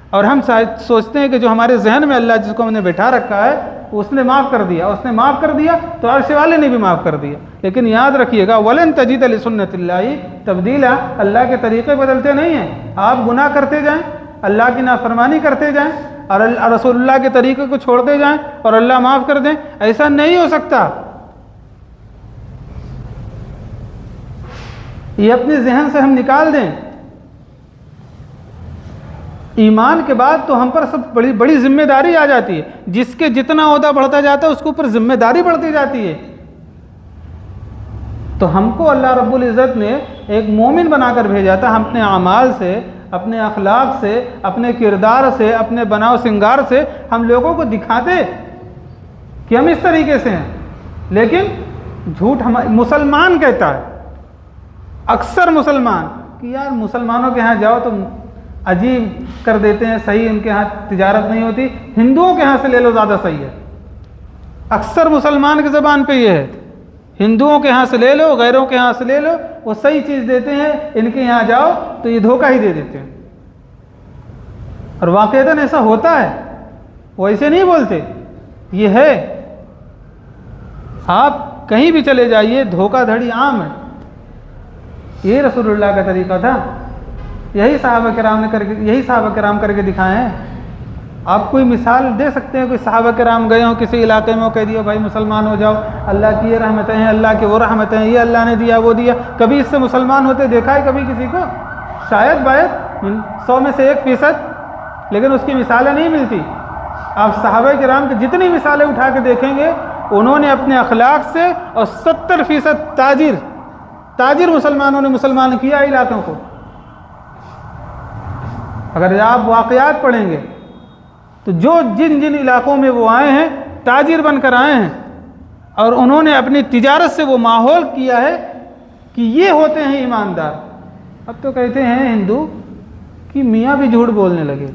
اور ہم سوچتے ہیں کہ جو ہمارے ذہن میں اللہ جس کو ہم نے بٹھا رکھا ہے اس نے معاف کر دیا، اس نے معاف کر دیا تو عرش والے نے بھی معاف کر دیا۔ لیکن یاد رکھیے گا وَلَن تَجِدَ لِسُنَّتِ اللَّهِ تَبْدِيلًا، اللہ کے طریقے بدلتے نہیں ہیں، آپ گناہ کرتے جائیں، اللہ کی نافرمانی کرتے جائیں اور رسول اللہ کے طریقے کو چھوڑتے جائیں اور اللہ معاف کر دیں، ایسا نہیں ہو سکتا۔ یہ اپنے ذہن سے ہم نکال دیں۔ ایمان کے بعد تو ہم پر سب بڑی ذمہ داری آ جاتی ہے، جس کے جتنا عہدہ بڑھتا جاتا ہے اس کے اوپر ذمہ داری بڑھتی جاتی ہے۔ تو ہم کو اللہ رب العزت نے ایک مومن بنا کر بھیجا تھا، ہم اپنے اعمال سے، اپنے اخلاق سے، اپنے کردار سے، اپنے بناؤ سنگار سے ہم لوگوں کو دکھاتے کہ ہم اس طریقے سے ہیں، لیکن جھوٹ مسلمان کہتا ہے، اکثر مسلمان، کہ یار مسلمانوں کے ہاں جاؤ تو عجیب کر دیتے ہیں، صحیح ان کے ہاں تجارت نہیں ہوتی، ہندوؤں کے ہاں سے لے لو زیادہ صحیح ہے۔ اکثر مسلمان کی زبان پہ یہ ہے، ہندوؤں کے ہاں سے لے لو، غیروں کے ہاں سے لے لو، وہ صحیح چیز دیتے ہیں، ان کے یہاں جاؤ تو یہ دھوکہ ہی دے دیتے ہیں۔ اور واقعتاً ایسا ہوتا ہے، وہ ایسے نہیں بولتے، یہ ہے، آپ کہیں بھی چلے جائیے دھوکہ دھڑی عام ہے۔ یہ رسول اللہ کا طریقہ تھا، یہی صحابہ کرام کر کے دکھائے ہیں۔ آپ کوئی مثال دے سکتے ہیں، کوئی صحابہ کرام گئے ہوں کسی علاقے میں، وہ کہہ دیا بھائی مسلمان ہو جاؤ، اللہ کی یہ رحمتیں ہیں، اللہ کی وہ رحمتیں ہیں، یہ اللہ نے دیا وہ دیا، کبھی اس سے مسلمان ہوتے دیکھا ہے کبھی کسی کو؟ شاید 100 میں سے 1%، لیکن اس کی مثالیں نہیں ملتی۔ آپ صحابہ کرام کی جتنی مثالیں اٹھا کے دیکھیں گے، انہوں نے اپنے اخلاق سے، اور 70% تاجر مسلمانوں نے مسلمان کیا علاقوں کو۔ اگر آپ واقعات پڑھیں گے تو جن علاقوں میں وہ آئے ہیں تاجر بن کر آئے ہیں، اور انہوں نے اپنی تجارت سے وہ ماحول کیا ہے کہ یہ ہوتے ہیں ایماندار۔ اب تو کہتے ہیں ہندو کہ میاں بھی جھوٹ بولنے لگے،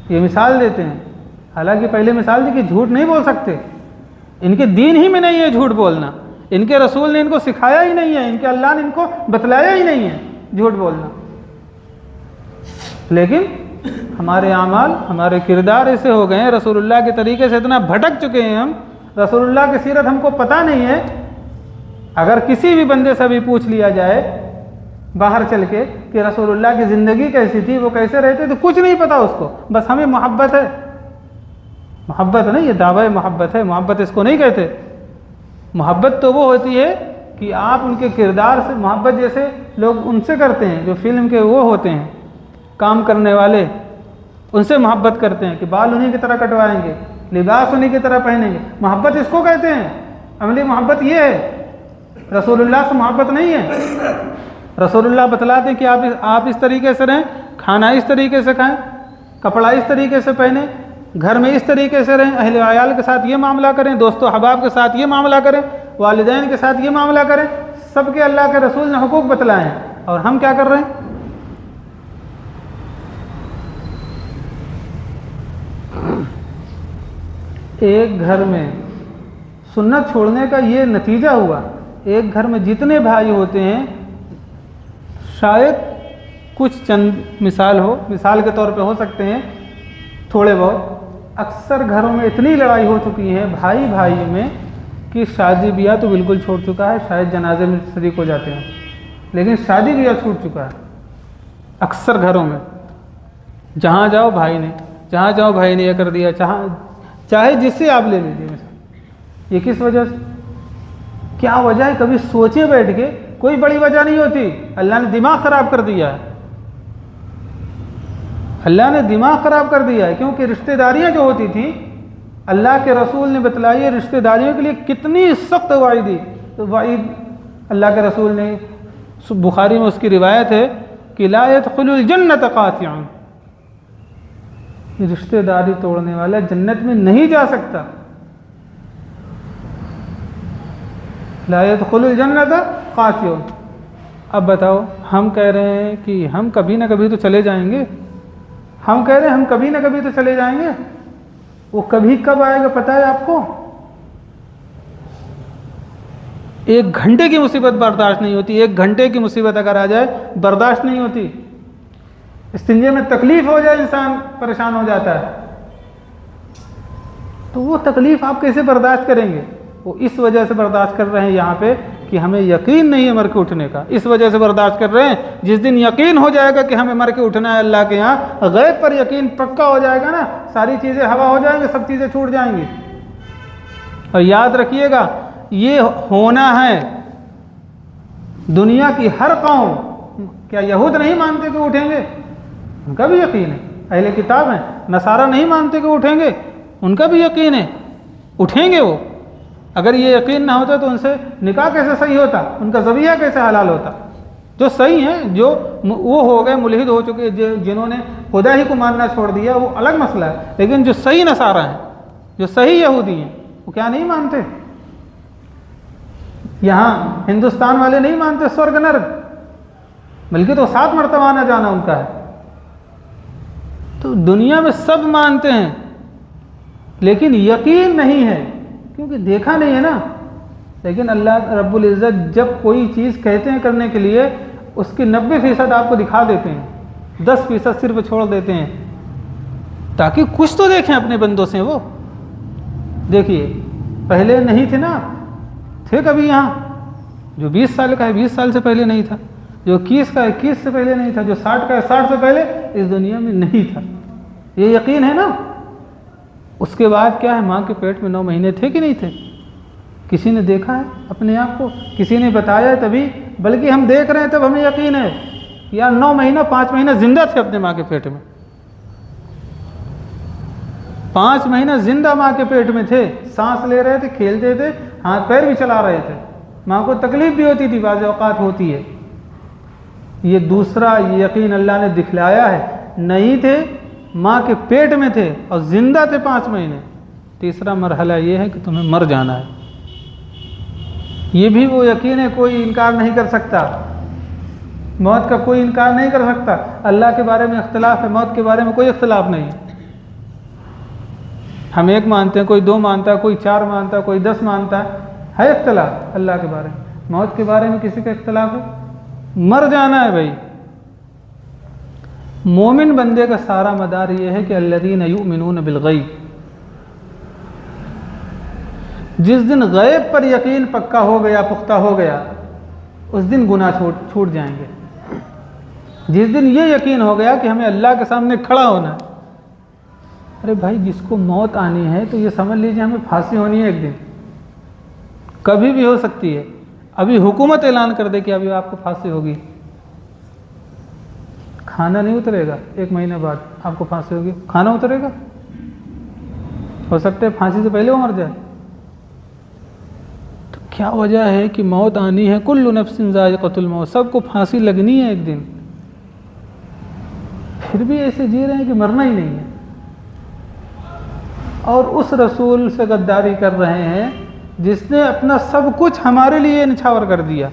یہ مثال دیتے ہیں، حالانکہ پہلے مثال دی کہ جھوٹ نہیں بول سکتے، ان کے دین ہی میں نہیں ہے جھوٹ بولنا، ان کے رسول نے ان کو سکھایا ہی نہیں ہے، ان کے اللہ نے ان کو بتلایا ہی نہیں ہے جھوٹ بولنا۔ لیکن ہمارے اعمال، ہمارے کردار ایسے ہو گئے ہیں، رسول اللہ کے طریقے سے اتنا بھٹک چکے ہیں ہم، رسول اللہ کی سیرت ہم کو پتہ نہیں ہے۔ اگر کسی بھی بندے سے بھی پوچھ لیا جائے باہر چل کے کہ رسول اللہ کی زندگی کیسی تھی، وہ کیسے رہتے، تو کچھ نہیں پتا اس کو، بس ہمیں محبت ہے۔ محبت نہیں، یہ دعوی محبت ہے، محبت اس کو نہیں کہتے۔ محبت تو وہ ہوتی ہے کہ آپ ان کے کردار سے محبت جیسے لوگ ان سے کرتے ہیں جو فلم کے وہ ہوتے ہیں کام کرنے والے، ان سے محبت کرتے ہیں کہ بال انہی کی طرح کٹوائیں گے، لباس انہی کی طرح پہنیں گے۔ محبت اس کو کہتے ہیں، عملی محبت یہ ہے، رسول اللہ سے محبت نہیں ہے۔ رسول اللہ بتلاتے ہیں کہ آپ اس طریقے سے رہیں، کھانا اس طریقے سے کھائیں، کپڑا اس طریقے سے پہنیں، گھر میں اس طریقے سے رہیں، اہل عیال کے ساتھ یہ معاملہ کریں، دوست و احباب کے ساتھ یہ معاملہ کریں، والدین کے ساتھ یہ معاملہ کریں۔ سب کے اللہ کے رسول نے حقوق بتلائے ہیں، اور ہم کیا کر رہے ہیں؟ ایک گھر میں سنت چھوڑنے کا یہ نتیجہ ہوا، ایک گھر میں جتنے بھائی ہوتے ہیں، شاید کچھ چند مثال کے طور پہ ہو سکتے ہیں تھوڑے بہت، اکثر گھروں میں اتنی لڑائی ہو چکی ہے بھائی میں کہ شادی بیاہ تو بالکل چھوڑ چکا ہے، شاید جنازے میں شریک ہو جاتے ہیں، لیکن شادی بیاہ چھوٹ چکا ہے اکثر گھروں میں۔ جہاں جاؤ بھائی نے یہ کر دیا، چاہے جس سے آپ لے لیجیے مثال۔ یہ کس وجہ سے؟ کیا وجہ ہے؟ کبھی سوچے بیٹھ کے، کوئی بڑی وجہ نہیں ہوتی، اللہ نے دماغ خراب کر دیا ہے، اللہ نے دماغ خراب کر دیا ہے، کیونکہ رشتہ داریاں جو ہوتی تھیں اللہ کے رسول نے بتلائی ہے رشتہ داریوں کے لیے کتنی سخت وعیدی، تو وعید اللہ کے رسول نے، بخاری میں اس کی روایت ہے کہ لا يدخل الجنت قاطع، رشتہ داری توڑنے والا جنت میں نہیں جا سکتا۔ لا يدخل الجنت قاطع۔ اب بتاؤ، ہم کہہ رہے ہیں کہ ہم کبھی نہ کبھی تو چلے جائیں گے، ہم کہہ رہے ہیں ہم کبھی نہ کبھی تو چلے جائیں گے، وہ کبھی کب آئے گا پتہ ہے آپ کو؟ ایک گھنٹے کی مصیبت برداشت نہیں ہوتی، ایک گھنٹے کی مصیبت اگر آ جائے برداشت نہیں ہوتی، استنجے میں تکلیف ہو جائے انسان پریشان ہو جاتا ہے، تو وہ تکلیف آپ کیسے برداشت کریں گے؟ وہ اس وجہ سے برداشت کر رہے ہیں یہاں پہ کہ ہمیں یقین نہیں ہے مر کے اٹھنے کا، اس وجہ سے برداشت کر رہے ہیں۔ جس دن یقین ہو جائے گا کہ ہمیں مر کے اٹھنا ہے اللہ کے یہاں، غیب پر یقین پکا ہو جائے گا نا، ساری چیزیں ہوا ہو جائیں گی، سب چیزیں چھوٹ جائیں گی۔ اور یاد رکھیے گا یہ ہونا ہے، دنیا کی ہر قوم، کیا یہود نہیں مانتے کہ اٹھیں گے؟ ان کا بھی یقین ہے، اہل کتاب ہیں، نصارہ نہیں مانتے کہ اٹھیں گے، ان کا بھی یقین ہے اٹھیں گے وہ۔ اگر یہ یقین نہ ہوتا تو ان سے نکاح کیسے صحیح ہوتا، ان کا ذبیحہ کیسے حلال ہوتا؟ جو صحیح ہیں، جو وہ ہو گئے ملحد ہو چکے، جنہوں نے خدا ہی کو ماننا چھوڑ دیا، وہ الگ مسئلہ ہے، لیکن جو صحیح نصارہ ہیں، جو صحیح یہودی ہیں، وہ کیا نہیں مانتے؟ یہاں ہندوستان والے نہیں مانتے سورگ نرک، بلکہ تو 7 مرتبہ آنا جانا ان کا ہے۔ تو دنیا میں سب مانتے ہیں، لیکن یقین نہیں ہے، کیونکہ دیکھا نہیں ہے نا۔ لیکن اللہ رب العزت جب کوئی چیز کہتے ہیں کرنے کے لیے، اس کی 90% آپ کو دکھا دیتے ہیں، 10% صرف چھوڑ دیتے ہیں، تاکہ کچھ تو دیکھیں اپنے بندوں سے۔ وہ دیکھیے، پہلے نہیں تھے نا، تھے کبھی یہاں؟ جو 20 سال کا ہے 20 سال سے پہلے نہیں تھا، جو 21 کا ہے 21 سے پہلے نہیں تھا، جو 60 کا ہے 60 سے پہلے اس دنیا میں نہیں تھا۔ یہ یقین ہے نا۔ اس کے بعد کیا ہے، ماں کے پیٹ میں 9 مہینے تھے کہ نہیں تھے؟ کسی نے دیکھا ہے اپنے آپ کو؟ کسی نے بتایا ہے تبھی؟ بلکہ ہم دیکھ رہے ہیں تب ہمیں یقین ہے، یا 9 مہینہ 5 مہینہ زندہ تھے اپنے ماں کے پیٹ میں، 5 مہینہ زندہ ماں کے پیٹ میں تھے، سانس لے رہے تھے، کھیلتے تھے، ہاتھ پیر بھی چلا رہے تھے، ماں کو تکلیف بھی ہوتی تھی، بعض اوقات ہوتی ہے۔ یہ دوسرا یقین اللہ نے دکھلایا ہے، نہیں تھے، ماں کے پیٹ میں تھے اور زندہ تھے 5 مہینے۔ تیسرا مرحلہ یہ ہے کہ تمہیں مر جانا ہے، یہ بھی وہ یقین ہے، کوئی انکار نہیں کر سکتا، موت کا کوئی انکار نہیں کر سکتا۔ اللہ کے بارے میں اختلاف ہے، موت کے بارے میں کوئی اختلاف نہیں ہے۔ ہم 1 مانتے ہیں، کوئی 2 مانتا ہے، کوئی 4 مانتا ہے، کوئی 10 مانتا ہے اختلاف اللہ کے بارے میں۔ موت کے بارے میں کسی کا اختلاف ہے؟ مر جانا ہے بھائی۔ مومن بندے کا سارا مدار یہ ہے کہ الذین یؤمنون بالغیب، جس دن غیب پر یقین پکا ہو گیا، پختہ ہو گیا، اس دن گناہ چھوٹ جائیں گے۔ جس دن یہ یقین ہو گیا کہ ہمیں اللہ کے سامنے کھڑا ہونا ہے، ارے بھائی جس کو موت آنی ہے تو یہ سمجھ لیجیے ہمیں پھانسی ہونی ہے ایک دن، کبھی بھی ہو سکتی ہے۔ ابھی حکومت اعلان کر دے کہ ابھی آپ کو پھانسی ہوگی، کھانا نہیں اترے گا، 1 مہینے بعد آپ کو پھانسی ہوگی، کھانا اترے گا؟ ہو سکتا ہے پھانسی سے پہلے وہ مر جائے۔ تو کیا وجہ ہے کہ موت آنی ہے، کل نفس ذائقۃ الموت، سب کو پھانسی لگنی ہے ایک دن، پھر بھی ایسے جی رہے ہیں کہ مرنا ہی نہیں ہے، اور اس رسول سے غداری کر رہے ہیں جس نے اپنا سب کچھ ہمارے لیے نچھاور کر دیا،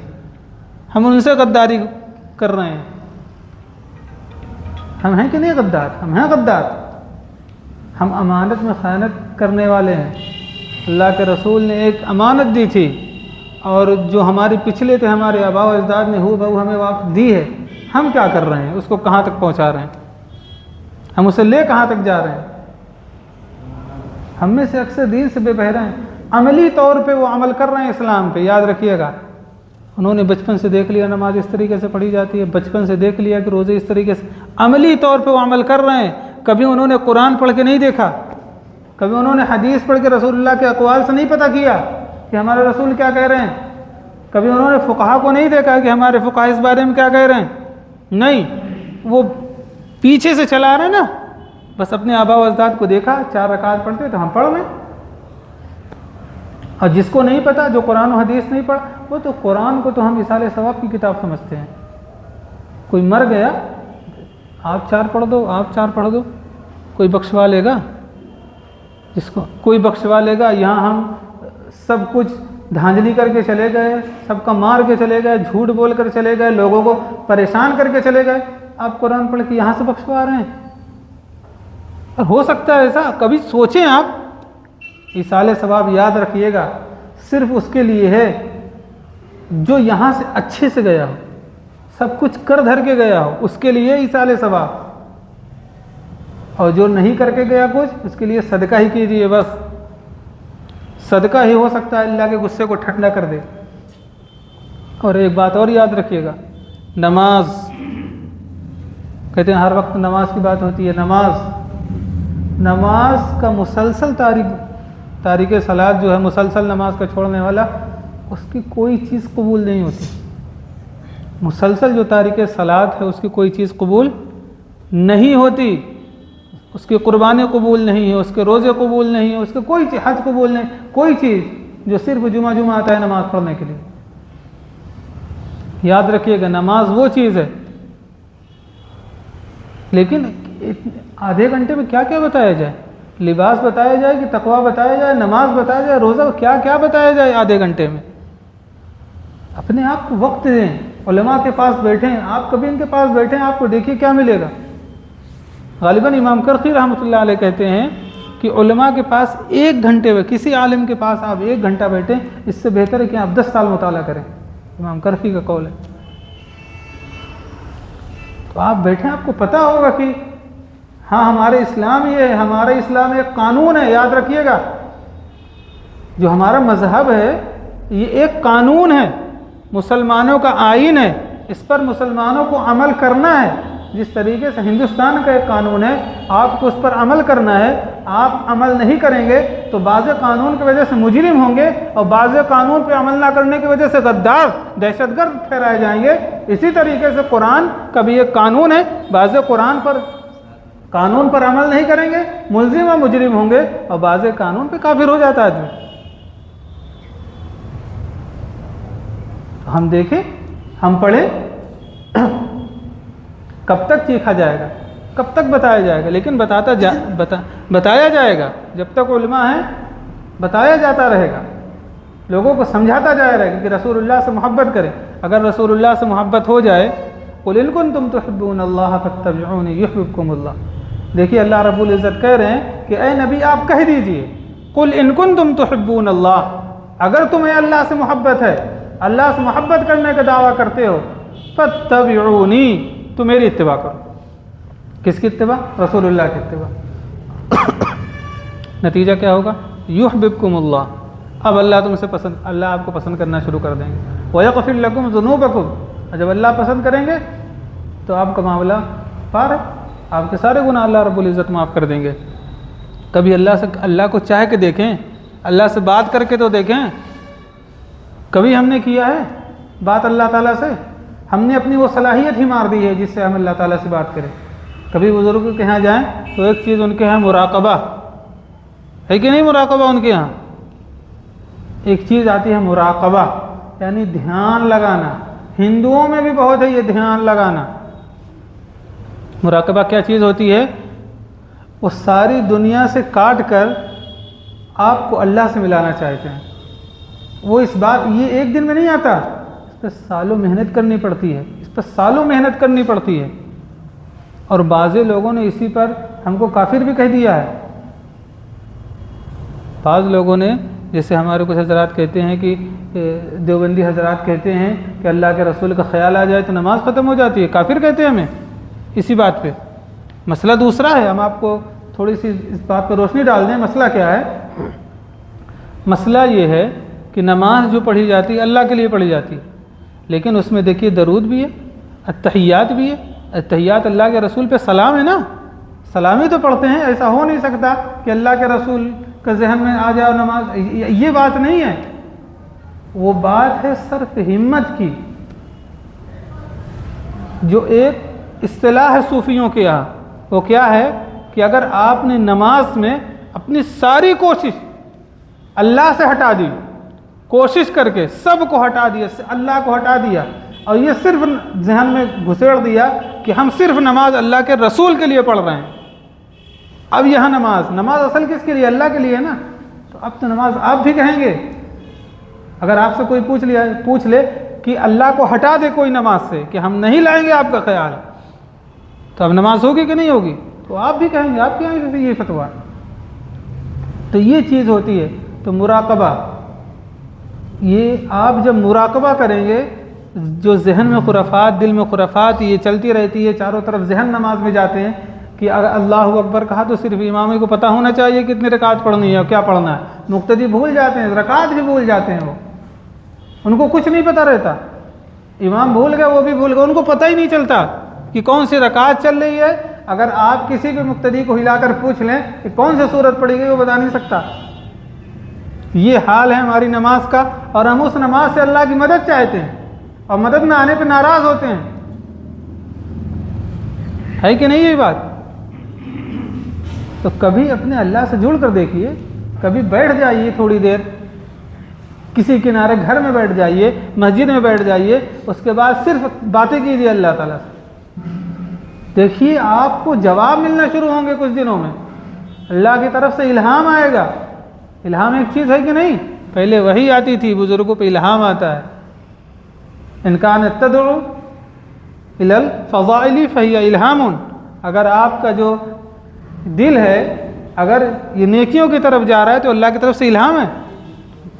ہم ان سے غداری کر رہے ہیں۔ ہم ہیں کہ نہیں غدار؟ ہم ہیں غدار، ہم امانت میں خیانت کرنے والے ہیں۔ اللہ کے رسول نے ایک امانت دی تھی، اور جو ہمارے پچھلے تھے، ہمارے آباء و اجداد نے ہو بہو ہمیں واپس دی ہے، ہم کیا کر رہے ہیں؟ اس کو کہاں تک پہنچا رہے ہیں؟ ہم اسے لے کہاں تک جا رہے ہیں؟ ہم میں سے اکثر دین سے بے بہرے ہیں، عملی طور پہ وہ عمل کر رہے ہیں اسلام پہ، یاد رکھیے گا۔ انہوں نے بچپن سے دیکھ لیا نماز اس طریقے سے پڑھی جاتی ہے، بچپن سے دیکھ لیا کہ روزے اس طریقے سے، عملی طور پہ وہ عمل کر رہے ہیں۔ کبھی انہوں نے قرآن پڑھ کے نہیں دیکھا، کبھی انہوں نے حدیث پڑھ کے رسول اللہ کے اقوال سے نہیں پتہ کیا کہ ہمارے رسول کیا کہہ رہے ہیں، کبھی انہوں نے فقہا کو نہیں دیکھا کہ ہمارے فقہا اس بارے میں کیا کہہ رہے ہیں، نہیں، وہ پیچھے سے چلا رہے ہیں نا، بس اپنے آباء و اجداد کو دیکھا، 4 رکعت پڑھتے تو ہم پڑھ لیں، اور جس کو نہیں پتا، جو قرآن و حدیث نہیں پڑھ، وہ تو قرآن کو تو ہم اصالہ ثواب کی کتاب سمجھتے ہیں۔ کوئی مر گیا، آپ 4 پڑھ دو، آپ 4 پڑھ دو، کوئی بخشوا لے گا؟ جس کو کوئی بخشوا لے گا؟ یہاں ہم سب کچھ دھاندلی کر کے چلے گئے، سب کا مار کے چلے گئے، جھوٹ بول کر چلے گئے، لوگوں کو پریشان کر کے چلے گئے، آپ قرآن پڑھ کے یہاں سے بخشوا رہے ہیں؟ اور ہو سکتا ہے ایسا، کبھی سوچیں آپ، ایصال ثواب یاد رکھیے گا صرف اس کے لیے ہے جو یہاں سے اچھے سے گیا ہو، سب کچھ کر دھر کے گیا ہو، اس کے لیے ایصال ثواب، اور جو نہیں کر کے گیا کچھ، اس کے لیے صدقہ ہی کیجیے، بس صدقہ ہی ہو سکتا ہے اللہ کے غصے کو ٹھنڈا کر دے۔ اور ایک بات اور یاد رکھیے گا، نماز، کہتے ہیں ہر وقت نماز کی بات ہوتی ہے، نماز کا مسلسل تاریک صلاۃ جو ہے، مسلسل نماز کا چھوڑنے والا، اس کی کوئی چیز قبول نہیں ہوتی۔ مسلسل جو تاریک صلاۃ ہے، اس کی کوئی چیز قبول نہیں ہوتی، اس کی قربانی قبول نہیں ہے، اس کے روزے قبول نہیں ہے، اس کے کوئی چیز، حج قبول نہیں، کوئی چیز، جو صرف جمعہ آتا ہے نماز پڑھنے کے لیے۔ یاد رکھیے گا، نماز وہ چیز ہے، لیکن آدھے گھنٹے میں کیا کیا بتایا جائے؟ لباس بتایا جائے کہ تقویٰ بتایا جائے، نماز بتایا جائے، روزہ، کیا کیا بتایا جائے آدھے گھنٹے میں؟ اپنے آپ کو وقت دیں، علماء کے پاس بیٹھیں، آپ کبھی ان کے پاس بیٹھیں، آپ کو دیکھیے کیا ملے گا۔ غالباً امام کرخی رحمۃ اللہ علیہ کہتے ہیں کہ علماء کے پاس 1 گھنٹے میں، کسی عالم کے پاس آپ 1 گھنٹہ بیٹھیں، اس سے بہتر ہے کہ آپ 10 سال مطالعہ کریں، امام کرخی کا قول ہے۔ تو آپ بیٹھیں، آپ کو پتہ ہوگا کہ ہاں ہمارے اسلام یہ ہے، ہمارا اسلام ایک قانون ہے، یاد رکھیے گا، جو ہمارا مذہب ہے یہ ایک قانون ہے، مسلمانوں کا آئین ہے، اس پر مسلمانوں کو عمل کرنا ہے۔ جس طریقے سے ہندوستان کا ایک قانون ہے، آپ کو اس پر عمل کرنا ہے، آپ عمل نہیں کریں گے تو بعض قانون کی وجہ سے مجرم ہوں گے، اور بعض قانون پہ عمل نہ کرنے کی وجہ سے غدار، دہشت گرد ٹھہرائے جائیں گے۔ اسی طریقے سے قرآن کا بھی ایک قانون ہے، بعض قانون پر عمل نہیں کریں گے، ملزم اور مجرم ہوں گے، اور بعض قانون پہ کافر ہو جاتا ہے آدمی۔ ہم دیکھیں، ہم پڑھیں، کب تک چیکھا جائے گا، کب تک بتایا جائے گا، لیکن بتایا جائے گا، جب تک علماء ہیں بتایا جاتا رہے گا، لوگوں کو سمجھاتا جائے رہے گا کہ رسول اللہ سے محبت کریں۔ اگر رسول اللہ سے محبت ہو جائے، قُلْ إِن كُنتُمْ تُحِبُّونَ اللَّهَ فَاتَّبِعُونِي يُحْبِبْكُمُ اللَّهُ۔ دیکھیے اللہ رب العزت کہہ رہے ہیں کہ اے نبی آپ کہہ دیجئے، قُلْ إِن كُنتُمْ تُحِبُّونَ اللَّهَ، اگر تمہیں اللہ سے محبت ہے، اللہ سے محبت کرنے کا دعویٰ کرتے ہو، فَاتَّبِعُونِي، تو میری اتباع کرو۔ کس کی اتباع؟ رسول اللہ کی اتباع۔ نتیجہ کیا ہوگا؟ یحببکم اللہ، اب اللہ تم سے پسند، اللہ آپ کو پسند کرنا شروع کر دیں گے۔ ویغفر لکم ذنوبکم، اور جب اللہ پسند کریں گے تو آپ کا معاملہ پار ہے، آپ کے سارے گناہ اللہ رب العزت معاف کر دیں گے۔ کبھی اللہ کو چاہ کے دیکھیں، اللہ سے بات کر کے تو دیکھیں، کبھی ہم نے کیا ہے بات اللہ تعالیٰ سے؟ ہم نے اپنی وہ صلاحیت ہی مار دی ہے جس سے ہم اللہ تعالیٰ سے بات کریں۔ کبھی بزرگوں کے یہاں جائیں تو ایک چیز ان کے یہاں مراقبہ ہے کہ نہیں؟ مراقبہ ان کے یہاں ایک چیز آتی ہے مراقبہ، یعنی دھیان لگانا۔ ہندوؤں میں بھی بہت ہے یہ دھیان لگانا۔ مراقبہ کیا چیز ہوتی ہے؟ وہ ساری دنیا سے کاٹ کر آپ کو اللہ سے ملانا چاہتے ہیں۔ وہ اس بات یہ ایک دن میں نہیں آتا، اس پہ سالوں محنت کرنی پڑتی ہے، اس پہ سالوں محنت کرنی پڑتی ہے۔ اور بعض لوگوں نے اسی پر ہم کو کافر بھی کہہ دیا ہے۔ بعض لوگوں نے، جیسے ہمارے کچھ حضرات کہتے ہیں کہ دیوبندی حضرات کہتے ہیں کہ اللہ کے رسول کا خیال آ جائے تو نماز ختم ہو جاتی ہے، کافر کہتے ہیں ہمیں اسی بات پہ۔ مسئلہ دوسرا ہے، ہم آپ کو تھوڑی سی اس بات پہ روشنی ڈال دیں۔ مسئلہ کیا ہے؟ مسئلہ یہ ہے کہ نماز جو پڑھی جاتی ہے اللہ کے لیے پڑھی جاتی ہے، لیکن اس میں دیکھیے درود بھی ہے، التحیات بھی ہے۔ التحیات اللہ کے رسول پہ سلام ہے نا، سلام ہی تو پڑھتے ہیں۔ ایسا ہو نہیں سکتا کہ اللہ کے رسول کا ذہن میں آ جائے نماز، یہ بات نہیں ہے۔ وہ بات ہے صرف ہمت کی، جو ایک اصطلاح ہے صوفیوں کے یہاں۔ وہ کیا ہے کہ اگر آپ نے نماز میں اپنی ساری کوشش اللہ سے ہٹا دی، کوشش کر کے سب کو ہٹا دیا، اللہ کو ہٹا دیا، اور یہ صرف ذہن میں گھسیڑ دیا کہ ہم صرف نماز اللہ کے رسول کے لیے پڑھ رہے ہیں۔ اب یہاں نماز اصل کس کے لیے؟ اللہ کے لیے ہے نا۔ تو اب تو نماز آپ بھی کہیں گے، اگر آپ سے کوئی پوچھ لے کہ اللہ کو ہٹا دے کوئی نماز سے کہ ہم نہیں لائیں گے آپ کا خیال، تو اب نماز ہوگی کہ نہیں ہوگی؟ تو آپ بھی کہیں گے، آپ کیا یہ فتویٰ۔ تو یہ چیز ہوتی ہے۔ تو مراقبہ، یہ آپ جب مراقبہ کریں گے، جو ذہن میں خرافات، دل میں خرافات یہ چلتی رہتی ہے، چاروں طرف ذہن نماز میں جاتے ہیں کہ اگر اللہ اکبر کہا تو صرف امام کو پتہ ہونا چاہیے کتنی رکعت پڑھنی ہے اور کیا پڑھنا ہے۔ مقتدی بھول جاتے ہیں، رکعت بھی بھول جاتے ہیں، وہ ان کو کچھ نہیں پتہ رہتا۔ امام بھول گئے، وہ بھی بھول گئے، ان کو پتہ ہی نہیں چلتا کہ کون سی رکعت چل رہی ہے۔ اگر آپ کسی بھی مقتدی کو ہلا کر پوچھ لیں کہ کون سی سورت پڑھی گئی، وہ بتا نہیں سکتا۔ یہ حال ہے ہماری نماز کا، اور ہم اس نماز سے اللہ کی مدد چاہتے ہیں اور مدد میں آنے پہ ناراض ہوتے ہیں، ہے کہ نہیں یہ بات؟ تو کبھی اپنے اللہ سے جڑ کر دیکھیے، کبھی بیٹھ جائیے تھوڑی دیر کسی کنارے، گھر میں بیٹھ جائیے، مسجد میں بیٹھ جائیے، اس کے بعد صرف باتیں کیجیے اللہ تعالیٰ سے۔ دیکھیے آپ کو جواب ملنا شروع ہوں گے کچھ دنوں میں، اللہ کی طرف سے الہام آئے گا۔ الہام ایک چیز ہے کہ نہیں؟ پہلے وحی آتی تھی، بزرگوں پہ الہام آتا ہے۔ ان کان تدعو الی الفضائل فہی الہام، اگر آپ کا جو دل ہے اگر یہ نیکیوں کی طرف جا رہا ہے تو اللہ کی طرف سے الہام ہے۔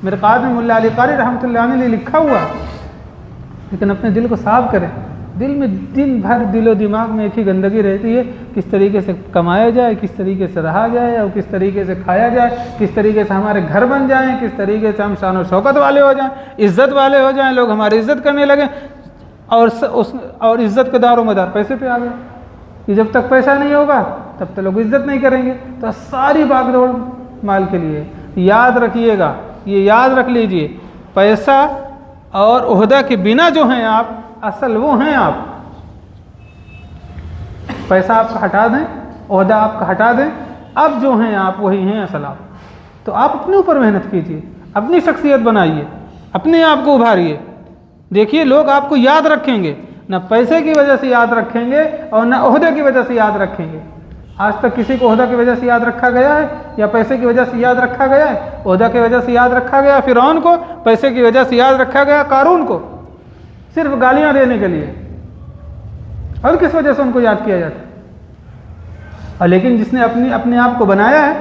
مرقات میں ملا علی قاری رحمۃ اللہ علیہ نے لکھا ہوا، لیکن اپنے دل کو صاف کریں۔ دل میں دن بھر دل و دماغ میں ایک ہی گندگی رہتی ہے، کس طریقے سے کمایا جائے، کس طریقے سے رہا جائے، اور کس طریقے سے کھایا جائے، کس طریقے سے ہمارے گھر بن جائیں، کس طریقے سے ہم شان و شوکت والے ہو جائیں، عزت والے ہو جائیں، لوگ ہماری عزت کرنے لگیں، اور عزت کے دار و مدار پیسے پہ آ گئے کہ جب تک پیسہ نہیں ہوگا تب تک لوگ عزت نہیں کریں گے۔ تو ساری باغ دوڑ مال کے لیے۔ یاد رکھیے گا، یہ یاد رکھ لیجئے، پیسہ اور عہدہ کے بنا جو ہیں آپ، اصل وہ ہیں آپ۔ پیسہ آپ کا ہٹا دیں، عہدہ آپ کا ہٹا دیں، اب جو ہیں آپ وہی ہیں اصل آپ۔ تو آپ اپنے اوپر محنت کیجئے، اپنی شخصیت بنائیے، اپنے آپ کو ابھاریے۔ دیکھیے لوگ آپ کو یاد رکھیں گے، نہ پیسے کی وجہ سے یاد رکھیں گے اور نہ عہدے کی وجہ سے یاد رکھیں گے۔ آج تک کسی کو عہدہ کی وجہ سے یاد رکھا گیا ہے یا پیسے کی وجہ سے یاد رکھا گیا ہے؟ عہدہ کی وجہ سے یاد رکھا گیا فرعون کو، پیسے کی وجہ سے یاد رکھا گیا قارون کو، صرف گالیاں دینے کے لیے۔ اور کس وجہ سے ان کو یاد کیا جاتا ہے؟ اور لیکن جس نے اپنے آپ کو بنایا ہے،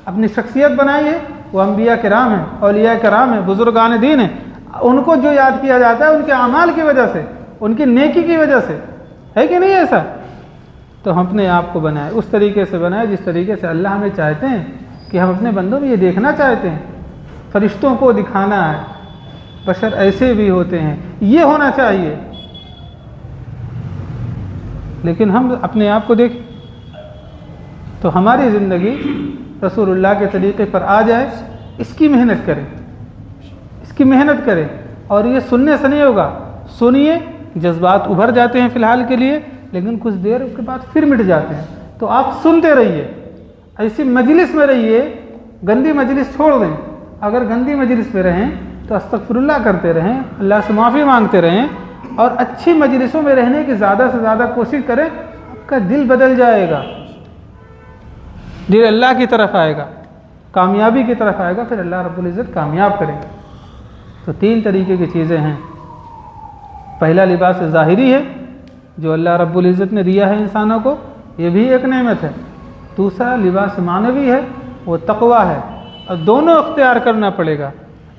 اپنی شخصیت بنائی ہے، وہ انبیاء کرام ہیں، اولیاء کرام ہیں، بزرگان دین ہیں۔ ان کو جو یاد کیا جاتا ہے ان کے اعمال کی وجہ سے، ان کی نیکی کی وجہ سے، ہے کہ نہیں ایسا؟ تو ہم اپنے آپ کو بنائیں، اس طریقے سے بنائیں جس طریقے سے اللہ ہمیں چاہتے ہیں کہ ہم اپنے بندوں میں یہ دیکھنا چاہتے ہیں۔ فرشتوں کو دکھانا ہے، بشر ایسے بھی ہوتے ہیں، یہ ہونا چاہیے۔ لیکن ہم اپنے آپ کو دیکھیں تو ہماری زندگی رسول اللہ کے طریقے پر آ جائے، اس کی محنت کریں، اس کی محنت کریں۔ اور یہ سننے سے نہیں ہوگا، سنیے جذبات ابھر جاتے ہیں فی الحال کے لیے، لیکن کچھ دیر کے بعد پھر مٹ جاتے ہیں، تو آپ سنتے رہیے، ایسی مجلس میں رہیے، گندی مجلس چھوڑ دیں، اگر گندی مجلس میں رہیں تو استغفر اللہ کرتے رہیں، اللہ سے معافی مانگتے رہیں، اور اچھی مجلسوں میں رہنے کی زیادہ سے زیادہ کوشش کریں، آپ کا دل بدل جائے گا، دل اللہ کی طرف آئے گا، کامیابی کی طرف آئے گا، پھر اللہ رب العزت کامیاب کرے گا۔ تو 3 طریقے کی چیزیں ہیں، پہلا لباس ظاہری ہے جو اللہ رب العزت نے دیا ہے انسانوں کو، یہ بھی ایک نعمت ہے۔ دوسرا لباس معنوی ہے، وہ تقویٰ ہے، اور دونوں اختیار کرنا پڑے گا۔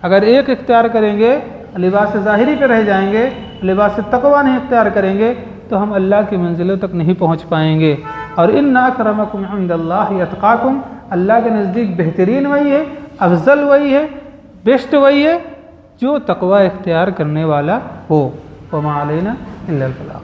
اگر ایک اختیار کریں گے لباس ظاہری پہ رہ جائیں گے، لباس تقویٰ نہیں اختیار کریں گے تو ہم اللہ کی منزلوں تک نہیں پہنچ پائیں گے۔ اور ان اکرمکم عند اللہ اتقاکم، اللہ کے نزدیک بہترین وہی ہے، افضل وہی ہے، بیسٹ وہی ہے جو تقویٰ اختیار کرنے والا ہو۔ وما علینا الا البلاغ۔